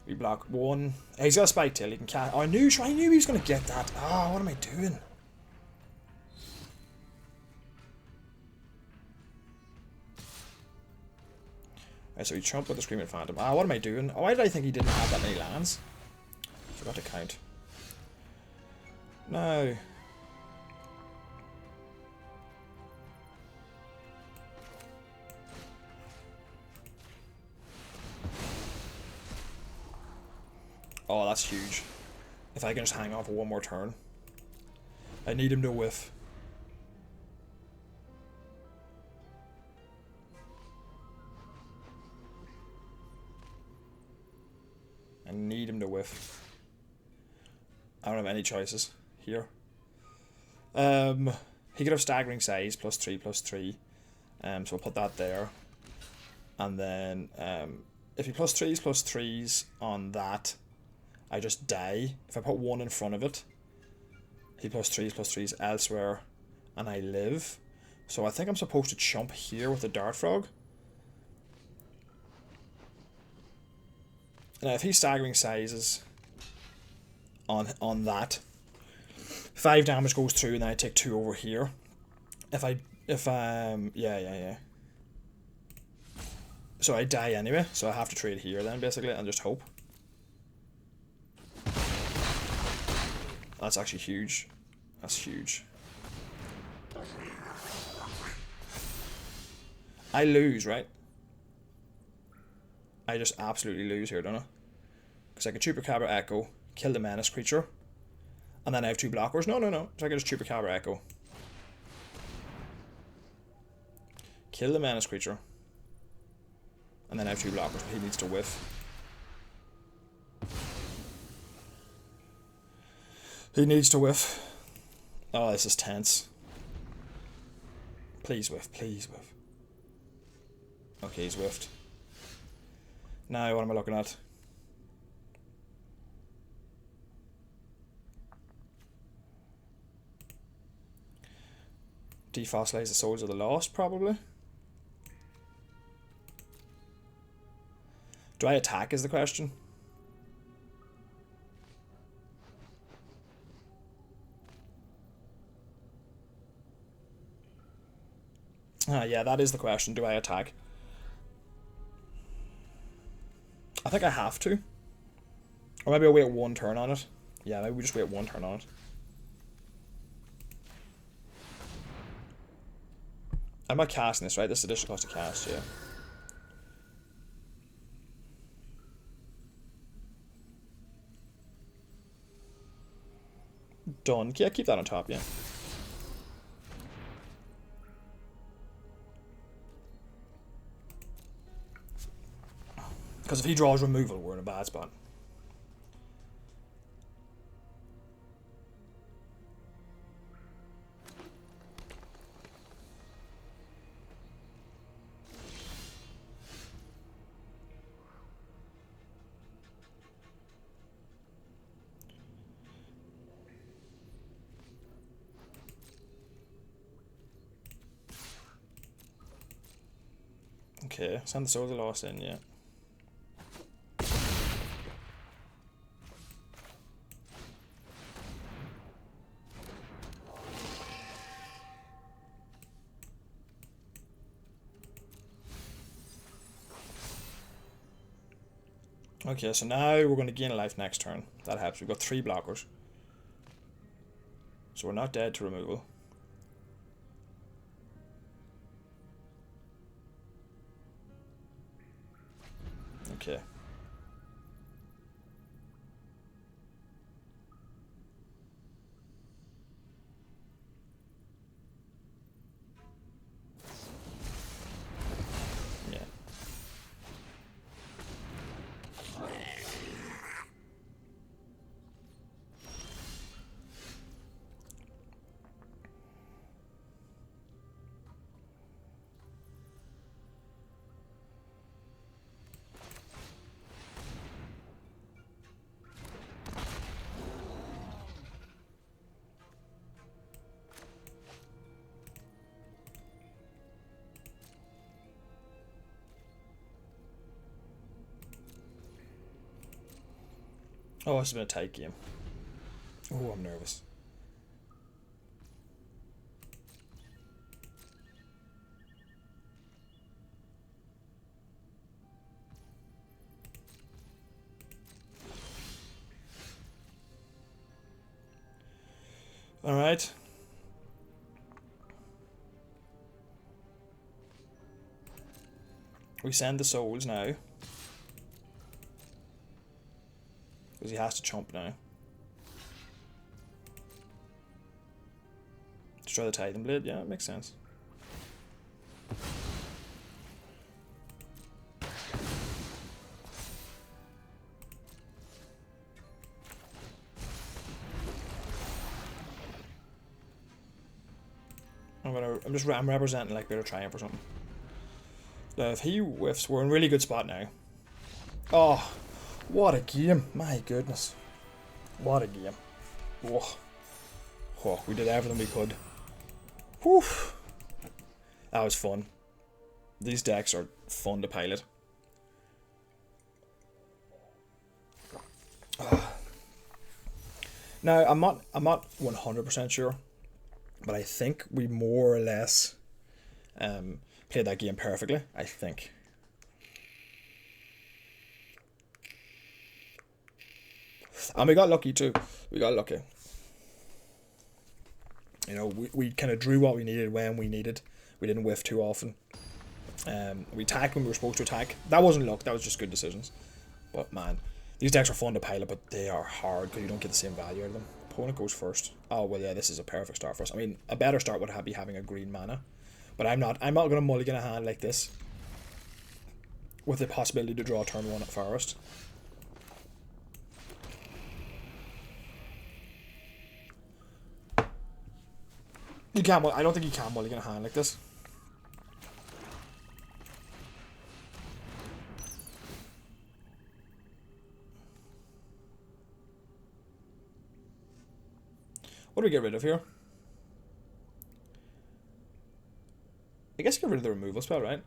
We block 1. He's got a Spike Tail. He can cast. Oh, I knew he was going to get that. Oh, what am I doing? Right, so he trumped with the Screaming Phantom. Ah, what am I doing? Why did I think he didn't have that many lands? Forgot to count. No. Oh, that's huge. If I can just hang on for one more turn. I need him to whiff. I need him to whiff. I don't have any choices here. He could have Staggering Size, +3/+3. So we'll put that there. And then, if he +3s/+3s on that, I just die. If I put 1 in front of it, he +3s/+3s elsewhere, and I live. So I think I'm supposed to chump here with the Dart Frog. Now, if he's Staggering Sizes on that, 5 damage goes through, and then I take 2 over here. Yeah. So I die anyway, so I have to trade here then, basically, and just hope. That's actually huge. That's huge. I lose, right? I just absolutely lose here, don't I? Because I could Chupacabra Echo, kill the Menace creature, and then I have 2 blockers. No. So I can just Chupacabra Echo. Kill the Menace creature. And then I have 2 blockers, but he needs to whiff. He needs to whiff. Oh, this is tense. Please whiff, please whiff. Okay, he's whiffed. Now, what am I looking at? Defossilize the Souls of the Lost, probably. Do I attack is the question? Yeah, that is the question. Do I attack? I think I have to. Or maybe I'll wait 1 turn on it. Yeah, maybe we just wait 1 turn on it. I'm not casting this, right? This is additional cost to cast, yeah. Done. Yeah, keep that on top, yeah. Because if he draws removal, we're in a bad spot. Okay, send the Souls of the Lost in, yeah. Okay, so now we're going to gain a life next turn. That helps. We've got 3 blockers. So we're not dead to removal. Okay. Yeah. Oh, this has been a tight game. Oh, I'm nervous. Alright. We send the souls now. Because he has to chomp now. Destroy the Titan Blade, yeah, it makes sense. I'm representing like Bitter Triumph or something. Now if he whiffs, we're in a really good spot now. Oh, what a game! My goodness, what a game! Oh, oh, we did everything we could. Whew, that was fun. These decks are fun to pilot. Now I'm not 100% sure, but I think we more or less played that game perfectly. I think. And we got lucky too. We got lucky. You know, we kind of drew what we needed when we needed. We didn't whiff too often. We attacked when we were supposed to attack. That wasn't luck. That was just good decisions. But man, these decks are fun to pilot, but they are hard because you don't get the same value out of them. Opponent goes first. Oh well, yeah, this is a perfect start for us. I mean, a better start would be having a green mana, but I'm not gonna mulligan a hand like this with the possibility to draw turn 1 at Forest. You can't. I don't think you can mulligan a hand like this. What do we get rid of here? I guess get rid of the removal spell, right?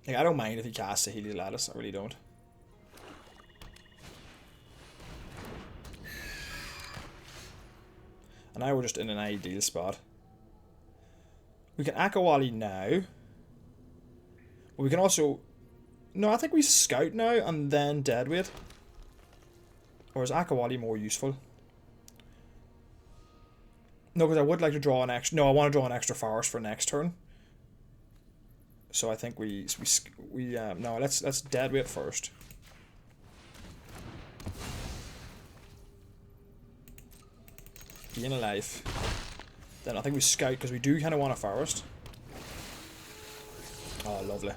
Like, I don't mind if he casts a Healy Lattice. I really don't. And now we're just in an ideal spot. We can Akawali now. But we can also... No, I think we Scout now and then Deadweight. Or is Akawali more useful? No, because I would like to draw an extra... No, I want to draw an extra Forest for next turn. So I think no, let's Deadweight first. Gain a life. Then I think we Scout because we do kind of want a Forest. Oh, lovely.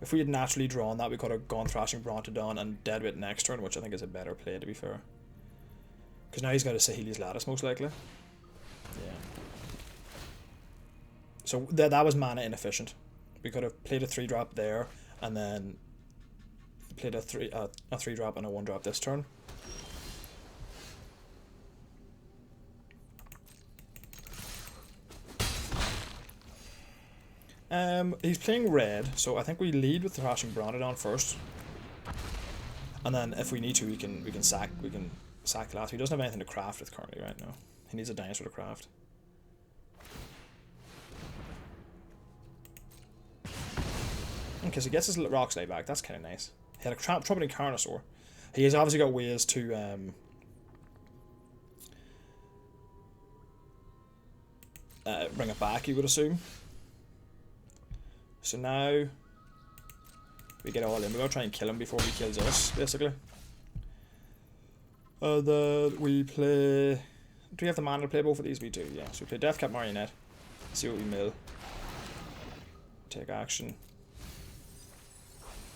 If we had naturally drawn that, we could have gone Thrashing Brontodon and Deadweight next turn, which I think is a better play, to be fair. Because now he's got a Saheeli's Lattice, most likely. Yeah. So that was mana inefficient. We could have played a 3-drop there, and then played a 3-drop and a 1-drop this turn. He's playing red, so I think we lead with Thrashing Brontodon first, and then if we need to, we can sack the last. He doesn't have anything to craft with currently right now. He needs a dinosaur to craft. Okay, so he gets his Rock Slide back. That's kind of nice. He had a Trumpeting Carnosaur. He has obviously got ways to bring it back, you would assume. So now we get all in. We're going to try and kill him before he kills us, basically. We play... Do we have the mana to play both of these? We do, yeah. So we play Deathcap Marionette. See what we mill. Take action.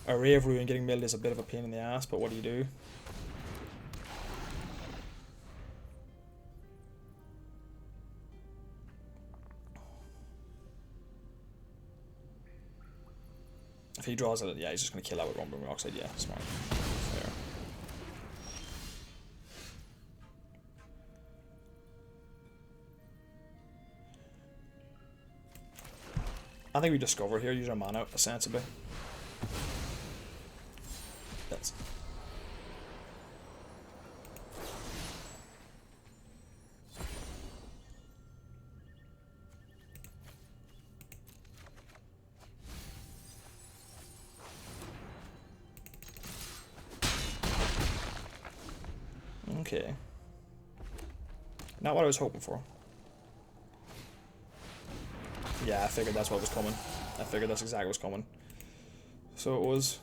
Array of Ruin getting milled is a bit of a pain in the ass, but what do you do? If he draws it, yeah, he's just going to kill that with Rumbling Rockside. Yeah, smart. Fair. I think we discover here, use our mana sensibly. That's... Okay. Not what I was hoping for. Yeah, I figured that's what was coming. I figured that's exactly what's coming. So it was...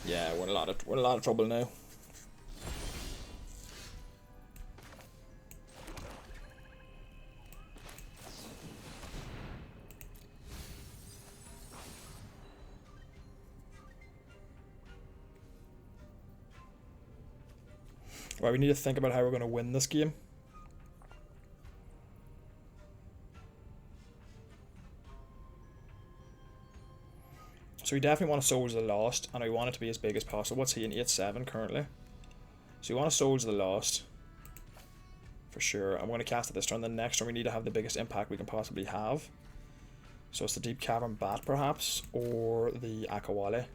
Yeah, we're in a lot of trouble now. Right, we need to think about how we're going to win this game. So we definitely want to Souls of the Lost, and we want it to be as big as possible. What's he in 8-7 currently? So we want to Souls of the Lost. For sure. I'm going to cast it this turn. The next turn we need to have the biggest impact we can possibly have. So it's the Deep Cavern Bat perhaps, or the Akawale.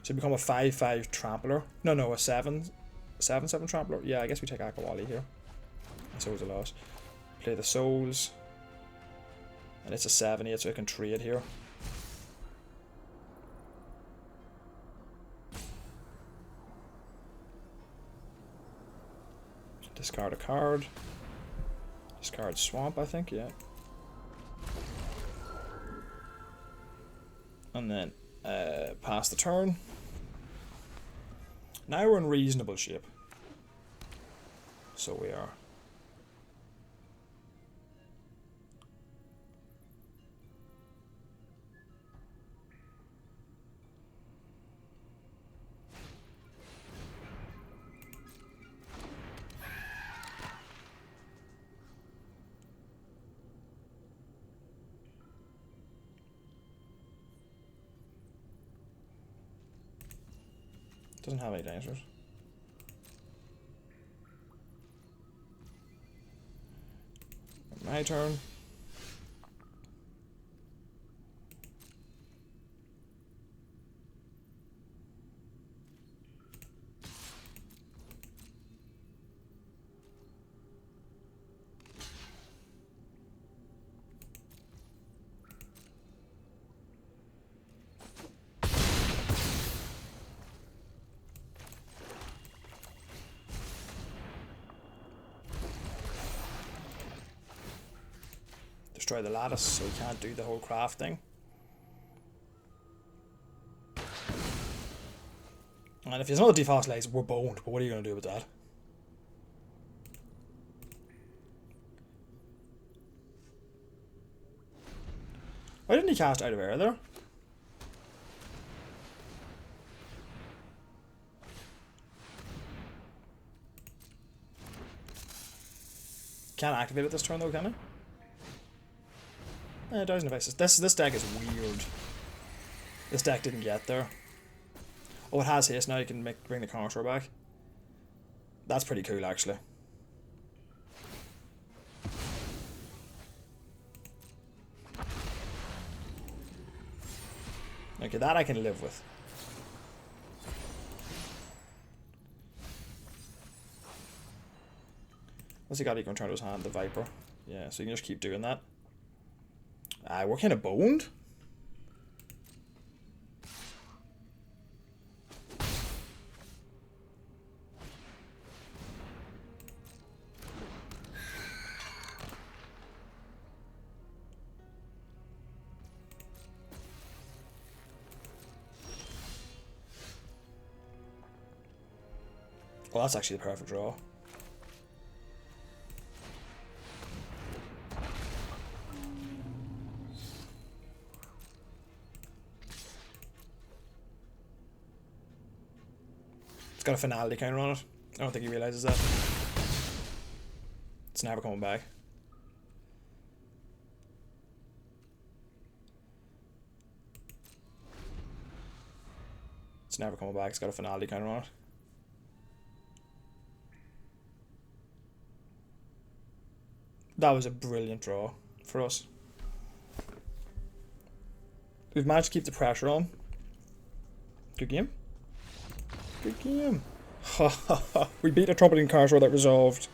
So become a 5-5 Trampler. No, a 7-7 Trampler. Yeah, I guess we take Akawale here. Souls of the Lost. Play the Souls. And it's a 7-8, so I can trade here. Discard a card. Discard Swamp, I think, yeah. And then pass the turn. Now we're in reasonable shape. So we are. Doesn't have any dangers. My turn. Destroy the lattice, so we can't do the whole crafting. And if there's another defossilized, we're boned, but what are you going to do with that? Why didn't he cast Out of Air there? Can't activate it this turn though, can I? Dozen devices. This deck is weird. This deck didn't get there. Oh, it has haste now. You can bring the counter back. That's pretty cool, actually. Okay, that I can live with. What's he got? He can turn to his hand, the Viper. Yeah, so you can just keep doing that. We're kind of boned. Well, that's actually the perfect draw. It's got a finality counter on it. I don't think he realizes that. It's never coming back. It's never coming back. It's got a finality counter on it. That was a brilliant draw for us. We've managed to keep the pressure on. Good game. Good game. We beat a trumpeting card that resolved.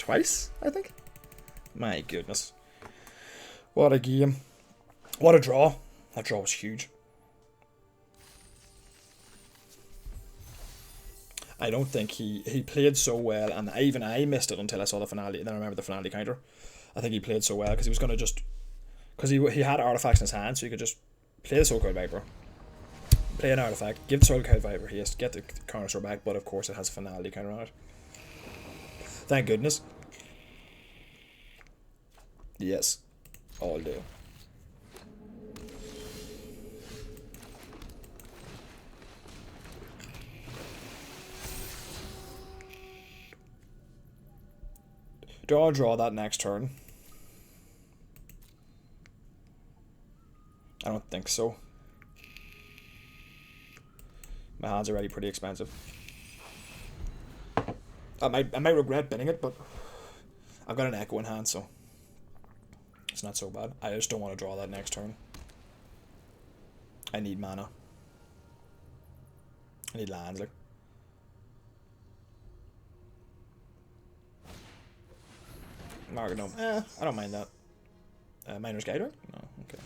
twice, I think. My goodness. What a game. What a draw. That draw was huge. I don't think he played so well, and even I missed it until I saw the finale, and then I remember the finale counter. I think he played so well because he was going to just... Because he had artifacts in his hand, so he could just play the Soul Cloud Viper, play an artifact, give the Soul Cloud Viper haste, get the counter sword back, but of course it has a finality counter on it. Thank goodness. Yes. All do. Do I draw that next turn? I don't think so. My hand's already pretty expensive. I might regret binning it, but I've got an Echo in hand, so it's not so bad. I just don't want to draw that next turn. I need mana. I need lands, like. Margadome. I don't mind that. Miner's Guider? No, okay.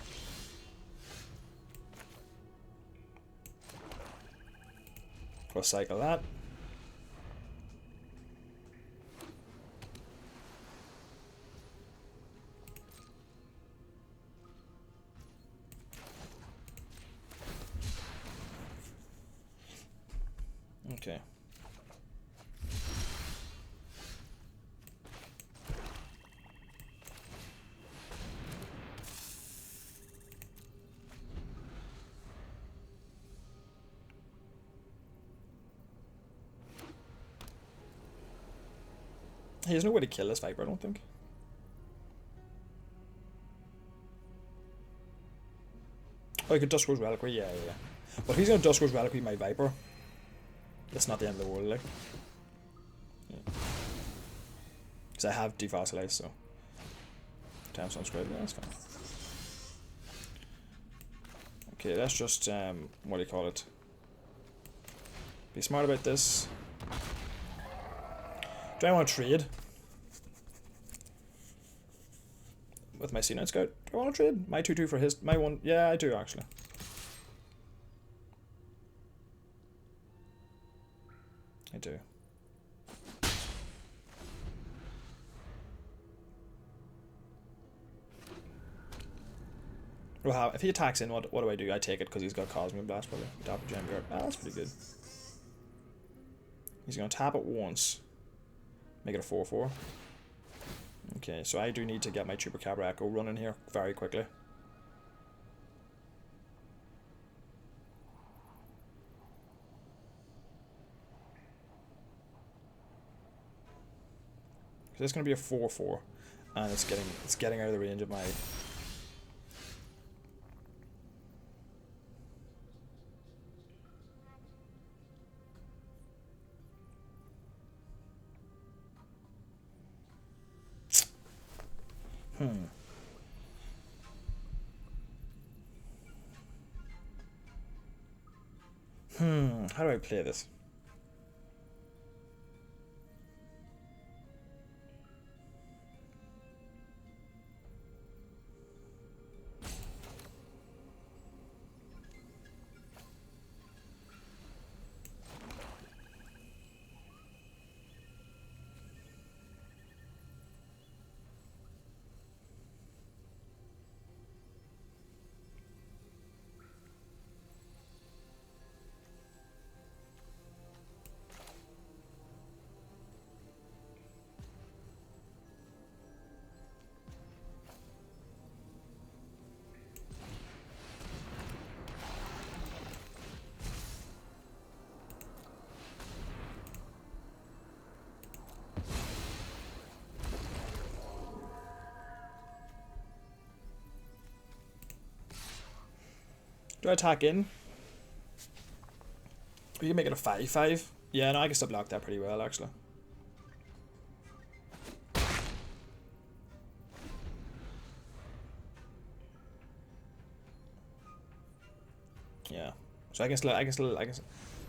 We'll cycle that. Okay. He has no way to kill this Viper, I don't think. Oh, he could Duskrose Reliquary, yeah. Well, if he's gonna Duskrose Reliquary my Viper, that's not the end of the world, like. Because I have Defossilized, so. Time Sunscreen, yeah, that's fine. Okay, let's just, what do you call it? Be smart about this. Do I want to trade with my C9 Scout? Do I want to trade my 2/2 for his, my 1? Yeah, I do actually. I do. Well, if he attacks in, what do I do? I take it because he's got Cosmic Blast, probably. Dapper Gem Guard. Ah, that's pretty good. He's going to tap it once. Make it a 4/4. Okay, so I do need to get my Chupacabra Echo running here very quickly. So this is going to be a 4/4, and it's getting out of the range of my. How do I play this? Do I attack in? We can make it a 5/5. Yeah, no, I can still block that pretty well, actually. Yeah. So I can.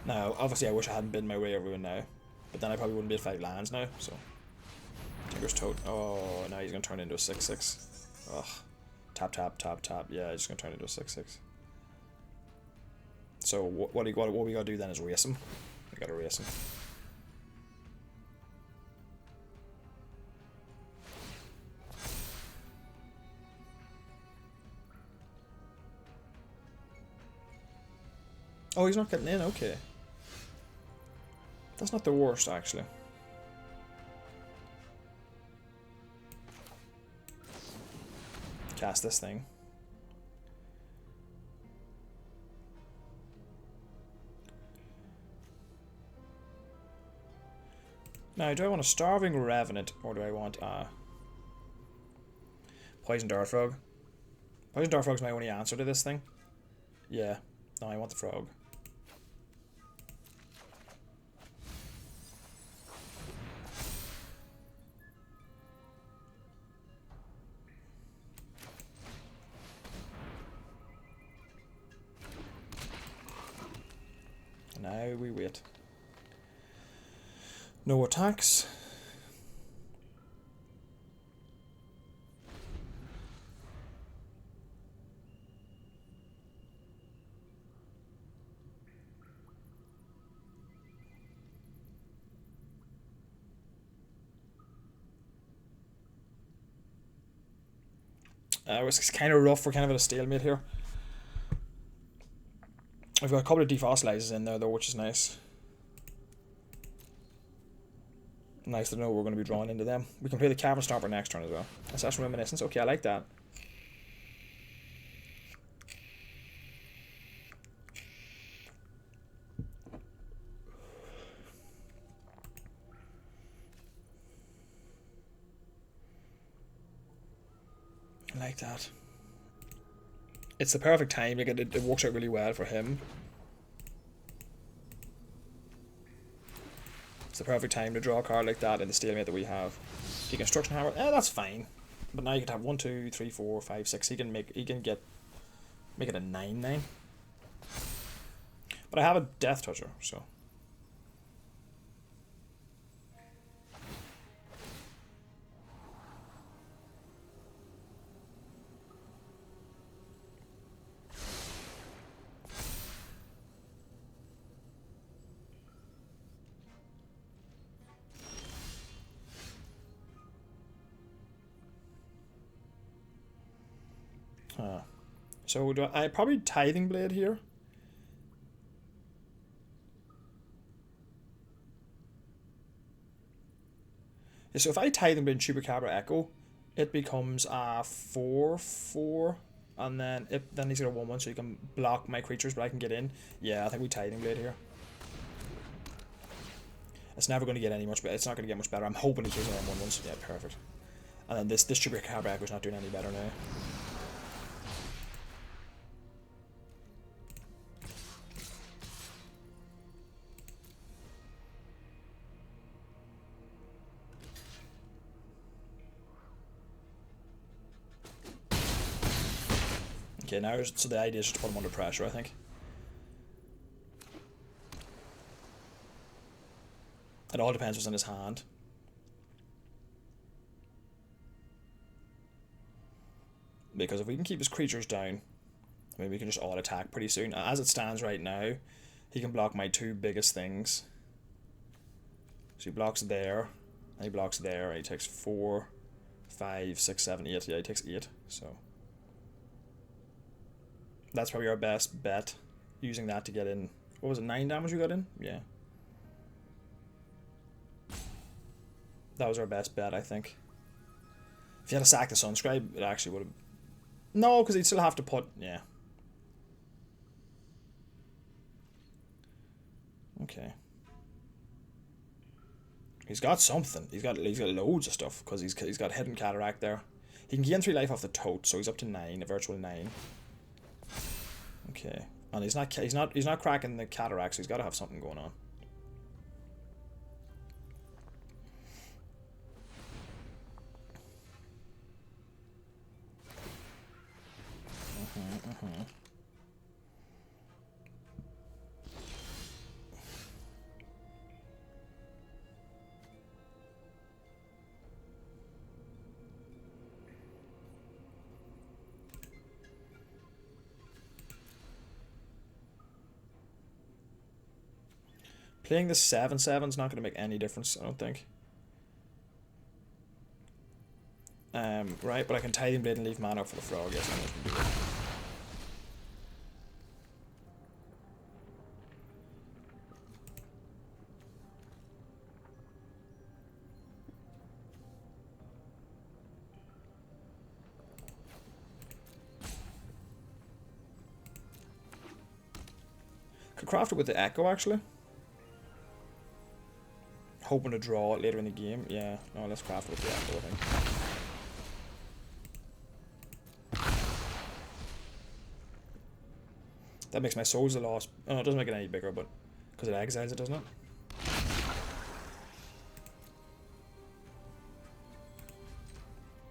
Now, obviously, I wish I hadn't been my way everyone now, but then I probably wouldn't be at 5 lands now. So, Tinker's Toad. Oh, now he's gonna turn into a 6/6. Ugh. Tap, tap, tap, tap. Yeah, he's just gonna turn into a 6/6. So what we gotta do then is race him. We gotta race him. Oh, he's not getting in. Okay. That's not the worst, actually. Cast this thing. Now, do I want a Starving Revenant, or do I want a Poison Dart Frog? Poison Dart Frog's my only answer to this thing. Yeah. No, I want the frog. Now we wait. No attacks. It's kind of rough. We're kind of at a stalemate here. I've got a couple of defossilizers in there though, which is nice. Nice to know we're going to be drawn into them. We can play the Cavern Stomper next turn as well. That's Reminiscence. Okay, I like that. I like that. It's the perfect time. Like it works out really well for him. It's the perfect time to draw a card like that in the stalemate that we have. Deconstruction Hammer. That's fine. But now you could have 1, 2, 3, 4, 5, 6. He can make it a 9/9. But I have a Death Toucher, so. So do I probably Tithing Blade here? So if I Tithing Blade and Chupacabra Echo, it becomes a 4/4, and then he's got a 1/1, so you can block my creatures, but I can get in. Yeah, I think we Tithing Blade here. It's never going to get any much better. It's not going to get much better. I'm hoping he kills another 1/1. Yeah, perfect. And then this Chupacabra Echo is not doing any better now. Okay, now so the idea is just to put him under pressure, I think. It all depends what's in his hand. Because if we can keep his creatures down, I mean, we can just all attack pretty soon. As it stands right now, he can block my 2 biggest things. So he blocks there, and he blocks there, and he takes 4, 5, 6, 7, 8. Yeah, he takes 8, so. That's probably our best bet, using that to get in. What was it, 9 damage we got in? Yeah. That was our best bet, I think. If you had to sack the Sunscribe, it actually would have... No, because he'd still have to put... Yeah. Okay. He's got something. He's got loads of stuff, because he's got Hidden Cataract there. He can gain 3 life off the Tote, so he's up to 9, a virtual 9. Okay, and he's not cracking the Cataract, so he's got to have something going on. Playing the 7/7 is not going to make any difference, I don't think. Right, but I can Tithing Blade and leave mana for the frog. Yes, I'm going to do it. Could craft it with the Echo, actually. Hoping to draw it later in the game. Yeah, no, let's craft it with the Echo, I think. That makes my souls a loss. Oh, no, it doesn't make it any bigger, but because it exiles it, doesn't it?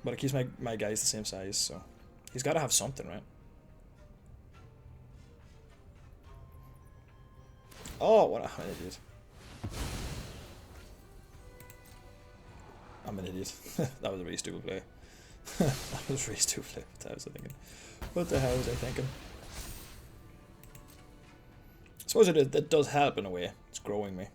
But it keeps my guys the same size, so he's got to have something, right? Oh, what an idiot. I'm an idiot. That was a really stupid play. That was a really stupid play. What was I thinking? What the hell was I thinking? I suppose it does help in a way. It's growing me.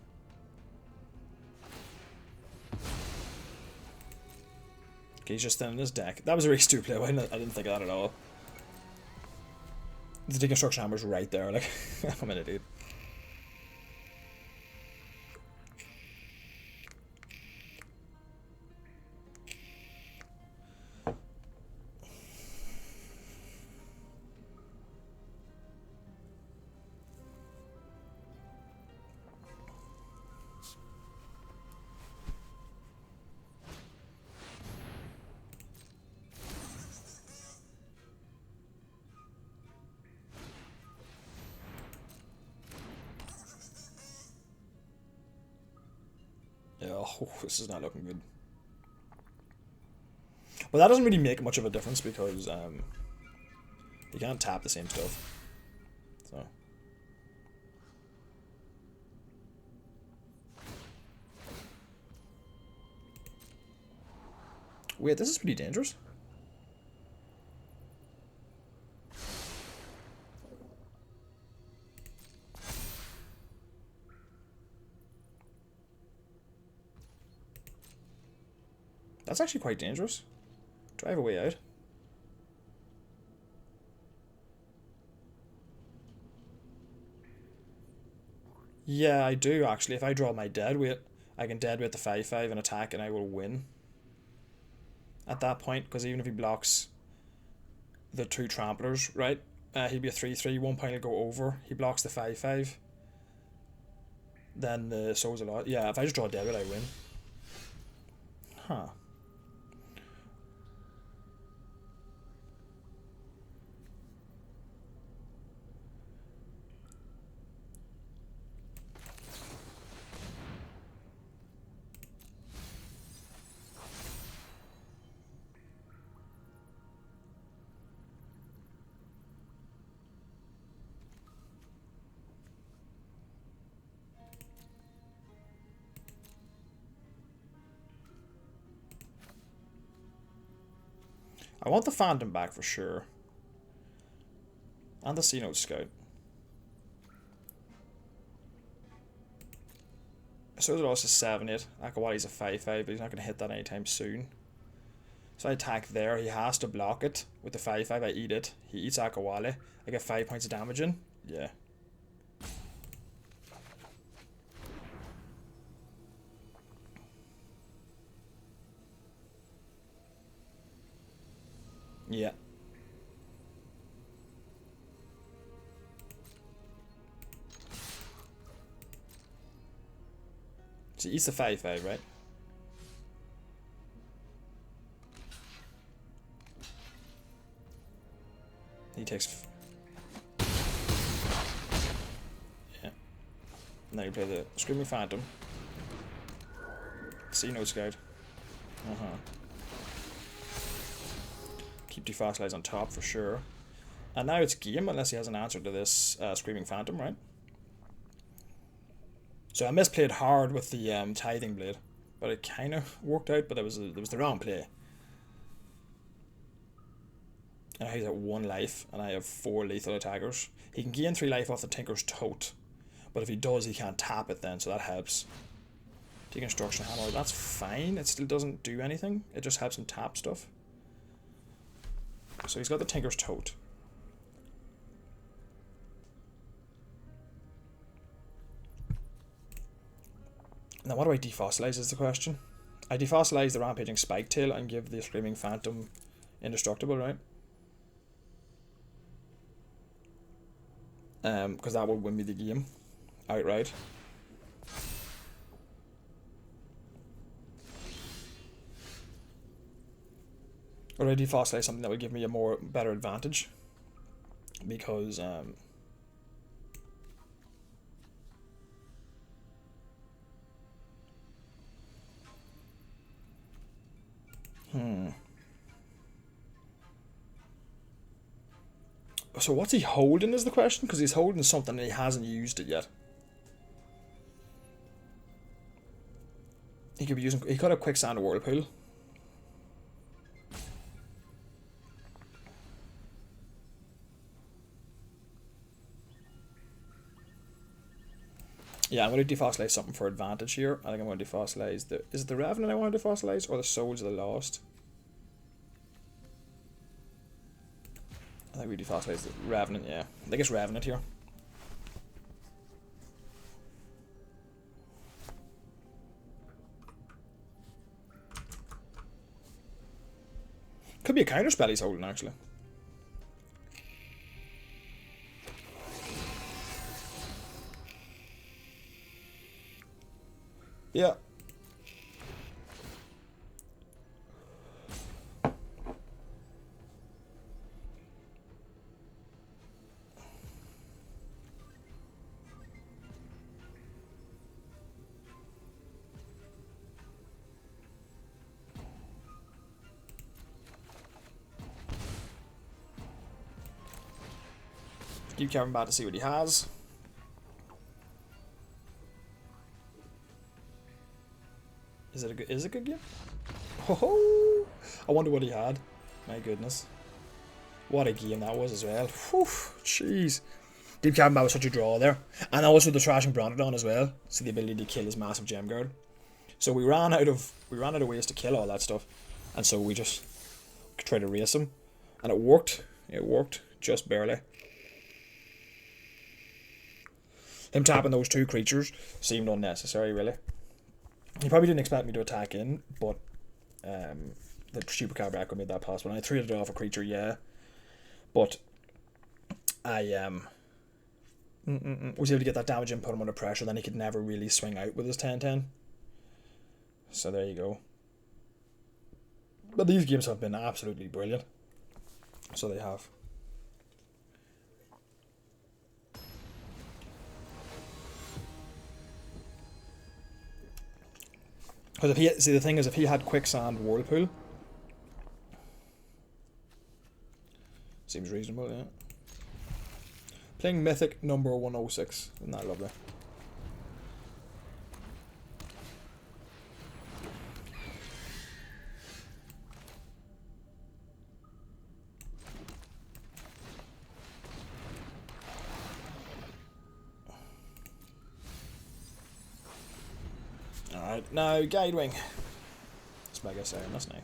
Okay, he's just thinning his deck. That was a really stupid play. I didn't think of that at all. The deconstruction hammer's right there. Like, I'm an idiot. Oh, this is not looking good. Well, that doesn't really make much of a difference because you can't tap the same stuff. So. Wait, this is pretty dangerous. That's actually quite dangerous. Drive a way out. Yeah, I do actually. If I draw my dead weight, I can dead weight the 5/5 and attack, and I will win. At that point, because even if he blocks the 2 tramplers, right? He'll be a 3/3. 1 point will go over. He blocks the 5/5. Then the soul's a lot. Yeah, if I just draw dead weight, I win. Huh. I want the Phantom back for sure. And the C-Note Scout. So the loss is 7/8. Akawali's a 5/5, but he's not going to hit that anytime soon. So I attack there. He has to block it with the 5/5. I eat it. He eats Akawali. I get 5 points of damage in. Yeah. Yeah. So he eats the 5/5, right? He takes... Yeah. Now you play the Screaming Phantom. C-Note Scout. Keep Defossilize on top for sure. And now it's game unless he has an answer to this Screaming Phantom, right? So I misplayed hard with the Tithing Blade, but it kind of worked out, but it was the wrong play. And he's at 1 life, and I have 4 lethal attackers. He can gain 3 life off the Tinker's Tote, But if he does, he can't tap it then, so that helps. Take Instruction Hammer, that's fine. It still doesn't do anything. It just helps him tap stuff. So he's got the Tinker's Tote. Now what do I defossilize is the question. I defossilize the Rampaging Spiketail and give the Screaming Phantom indestructible, right? Because that would win me the game outright. Or I defossilize something that would give me a better advantage. Because So what's he holding is the question, because he's holding something and he hasn't used it yet. He could be using. He could have Quicksand or Whirlpool. Yeah, I'm going to defossilize something for advantage here. I think I'm going to defossilize the. Is it the Revenant I want to defossilize or the Souls of the Lost? I think we defossilize the Revenant, yeah. I think it's Revenant here. Could be a counterspell he's holding, actually. Yeah. Keep Kevin back to see what he has. Is it a good game? Oh, I wonder what he had. My goodness. What a game that was as well. Whew, jeez. Deep Cavern Bat was such a draw there. And also the Thrashing Bronodon as well. So the ability to kill his massive gem guard. So we ran out of ways to kill all that stuff. And so we just tried to race him. And it worked. It worked. Just barely. Him tapping those two creatures seemed unnecessary, really. He probably didn't expect me to attack in, but the Chupacabra Echo made that possible. And I traded it off a creature, yeah. But I was able to get that damage in, put him under pressure, then he could never really swing out with his 10-10. So there you go. But these games have been absolutely brilliant. So they have. Because if he the thing is, if he had Quicksand Whirlpool, seems reasonable, yeah. Playing Mythic number 106, isn't that lovely? Alright, now Guidewing. It's Mega Siren, that's nice.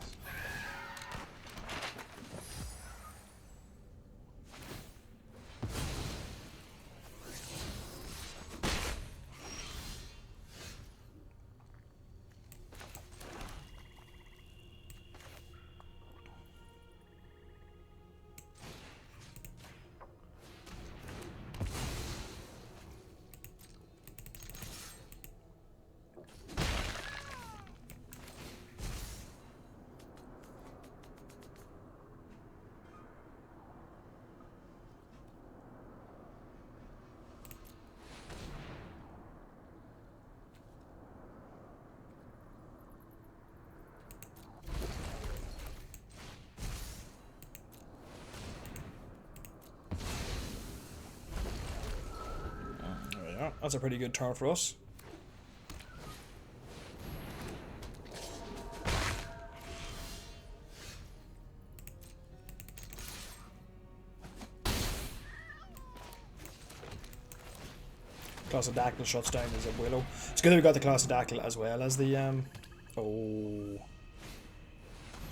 That's a pretty good turn for us. Clossodactyl shuts down as a Willow. It's good that we got the Clossodactyl as well as the oh,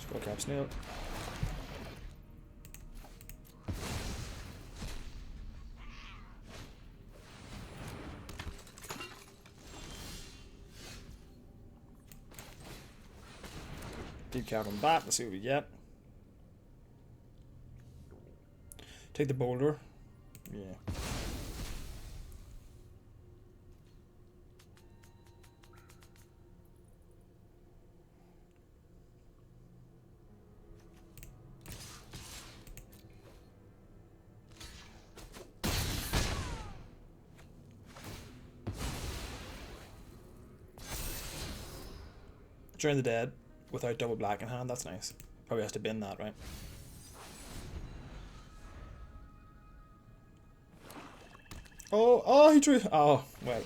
Skullcap Snail. Deep Cavern Bat, let's see what we get. Take the boulder. Yeah. Drain the Dead without double black in hand, that's nice. Probably has to bin that, right? Oh, he drew. Oh, well.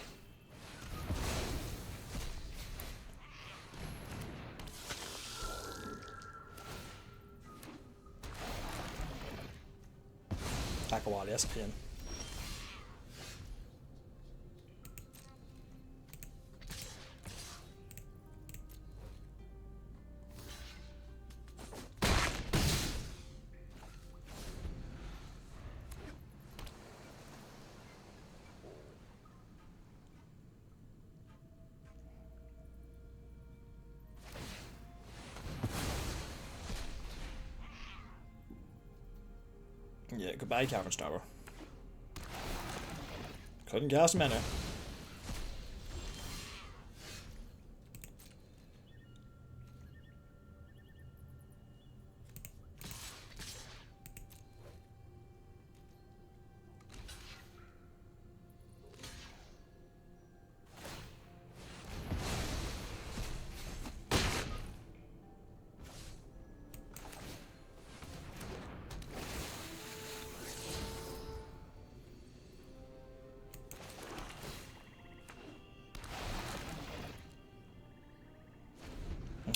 Akawali, yes, again. Yeah, goodbye, Caverns Tower. Couldn't cast mana.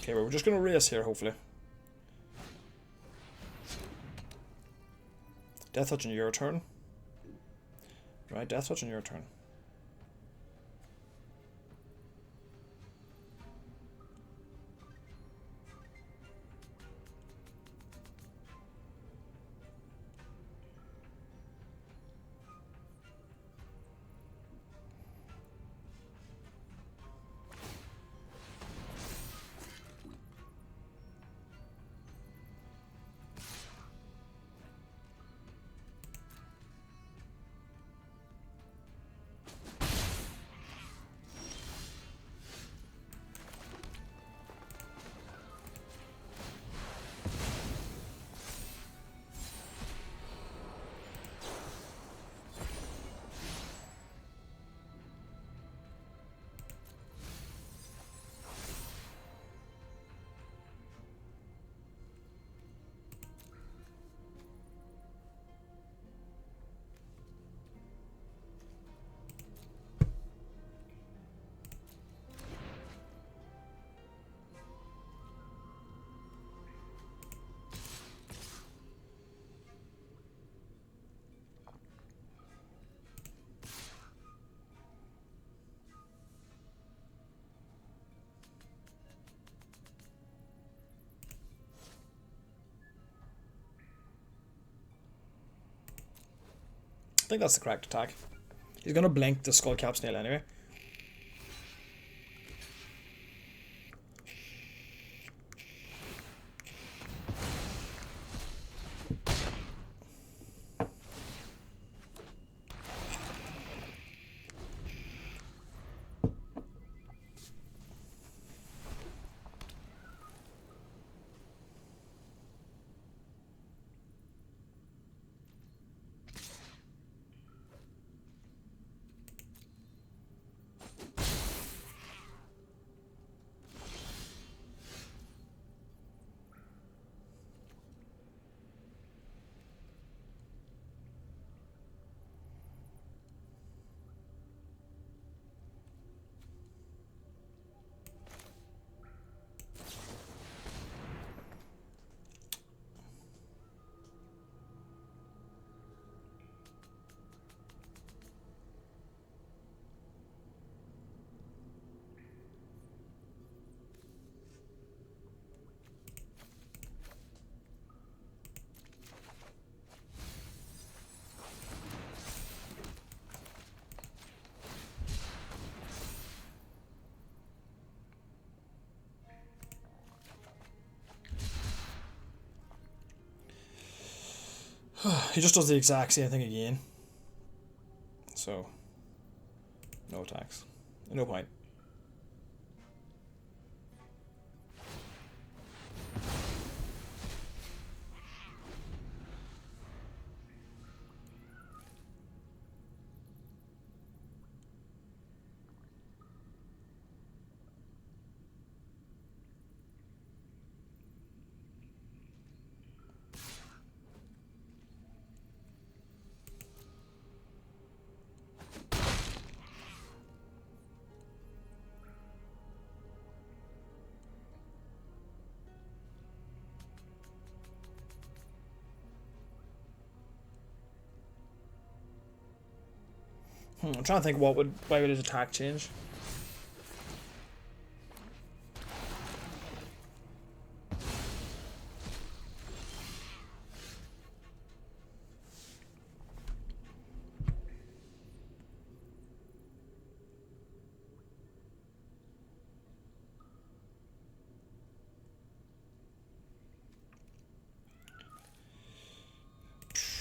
Okay, well, we're just going to race here, hopefully. Death Touch on your turn. Right, Death Touch on your turn. I think that's the correct attack. He's going to blink the Skullcap Snail anyway. He just does the exact same thing again. So, no attacks. No point. I'm trying to think why would his attack change?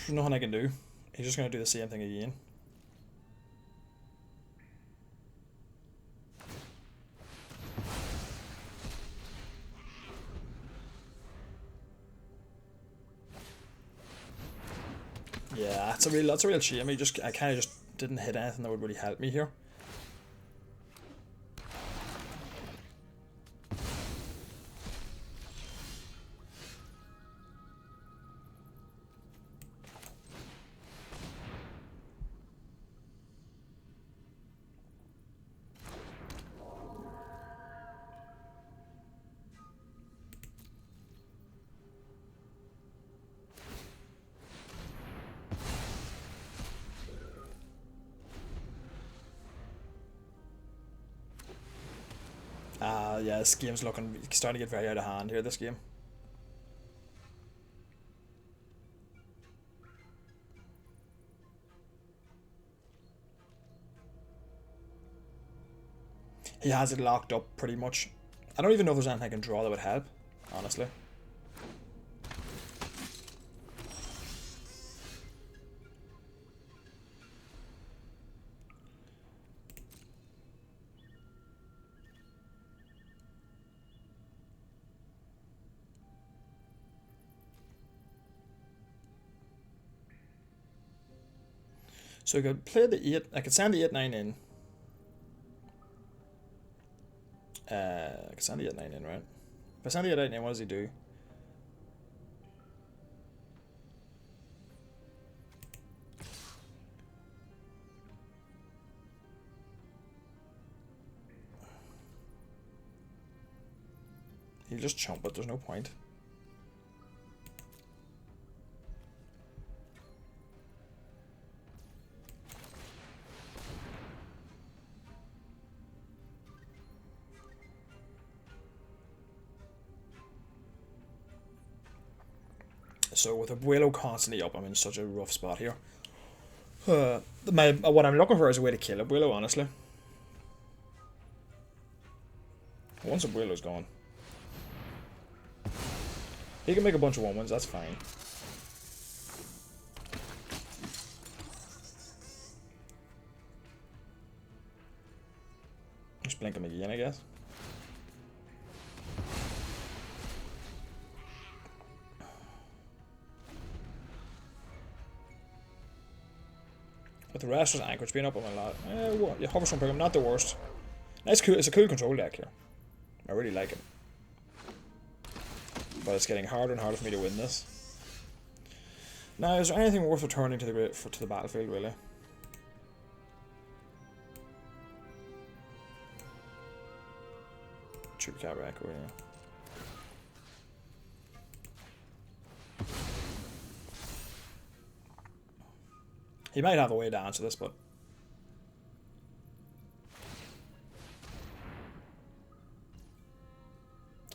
Nothing I can do. He's just going to do the same thing again. Yeah, that's a real shame. I kind of just didn't hit anything that would really help me here. Yeah, this game's starting to get very out of hand here, this game. He has it locked up pretty much. I don't even know if there's anything I can draw that would help, honestly. So I could play the 8, I could send the 8-9 in. I could send the 8-9 in, right? If I send the 8-9 in, what does he do? He'll just chump it, there's no point. So with Abuelo constantly up, I'm in such a rough spot here. What I'm looking for is a way to kill Abuelo, honestly. Once Abuelo's gone, he can make a bunch of 1-1s, that's fine. Just blink him again, I guess. But the rest is Anchorage being up on a lot. Yeah, Hoverstone Pilgrim, not the worst. Nice, cool. It's a cool control deck here. I really like it. But it's getting harder and harder for me to win this. Now, is there anything worth returning to the battlefield, really? Chupacabra Echo, yeah. He might have a way to answer this, but...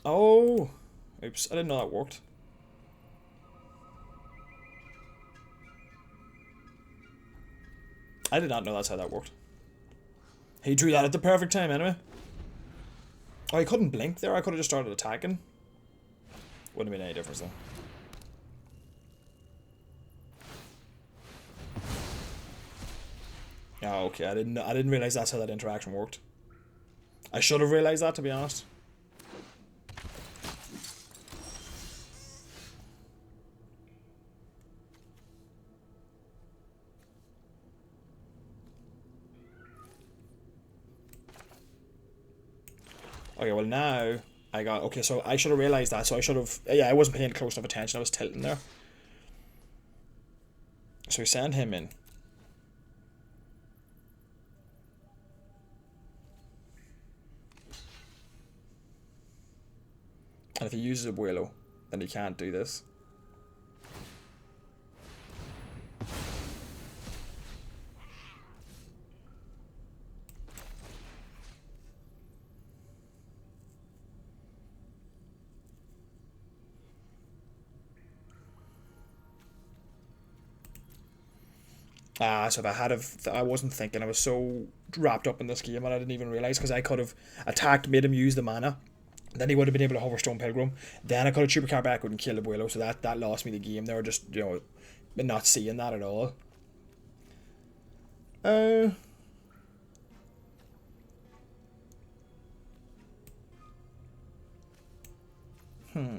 Oh! Oops, I didn't know that worked. I did not know that's how that worked. He drew that at the perfect time anyway. Oh, he couldn't blink there? I could have just started attacking. Wouldn't have made any difference though. Oh, okay. I didn't realize that's how that interaction worked. I should have realized that, to be honest. Okay, well now I got... Okay, so I should have realized that, so I should have... Yeah, I wasn't paying close enough attention. I was tilting there. So we send him in. And if he uses a Abuelo, then he can't do this. So if I had I wasn't thinking. I was so wrapped up in this game and I didn't even realize, because I could have attacked, made him use the mana. Then he would have been able to Hoverstone Pilgrim. Then I could have Chupacabra back and killed Abuelo, so that lost me the game. They were just, not seeing that at all.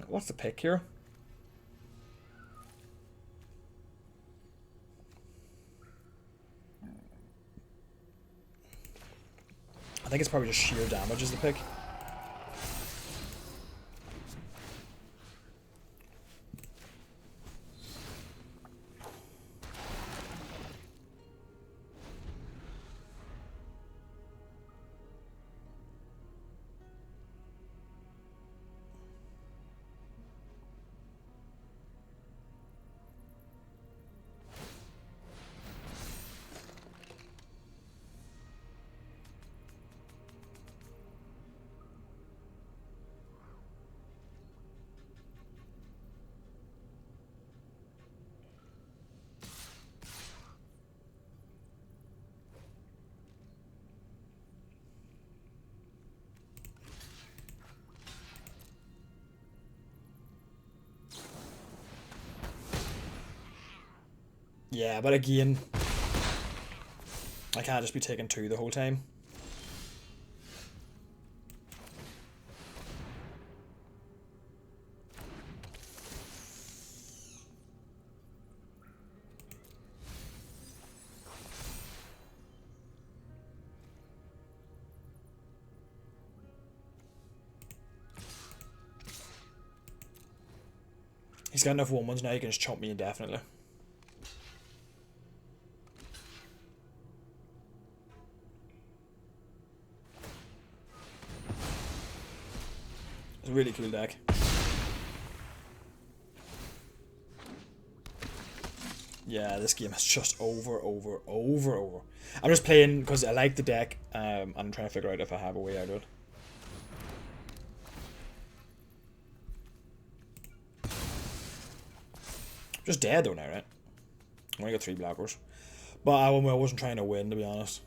What's the pick here? I think it's probably just sheer damage is the pick. Yeah, but again, I can't just be taking two the whole time. He's got enough 1/1s now, he can just chomp me indefinitely. It's a really cool deck. Yeah, this game is just over. I'm just playing because I like the deck, and I'm trying to figure out if I have a way out of it. Just dead though now, right? I only got 3 blockers. But I wasn't trying to win, to be honest.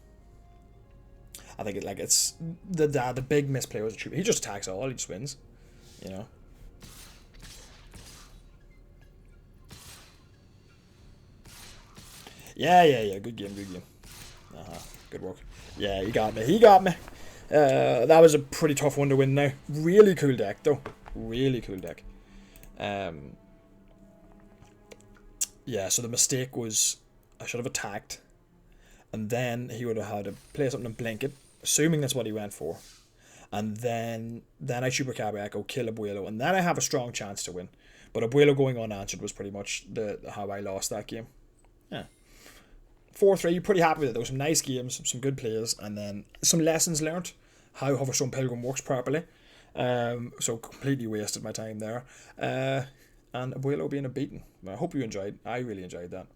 I think it's the big misplay was a trooper. He just attacks all, he just wins. Yeah. Good game. Good work. Yeah, he got me. That was a pretty tough one to win now. Really cool deck, though. Really cool deck. Yeah, so the mistake was I should have attacked, and then he would have had to play something in Blanket, assuming that's what he went for. And then I Chupacabra Echo, kill Abuelo, and then I have a strong chance to win. But Abuelo going unanswered was pretty much how I lost that game. Yeah. 4-3, pretty happy with it. There were some nice games, some good plays, and then some lessons learned. How Hoverstone Pilgrim works properly. So completely wasted my time there. And Abuelo being a beaten. I hope you enjoyed. I really enjoyed that.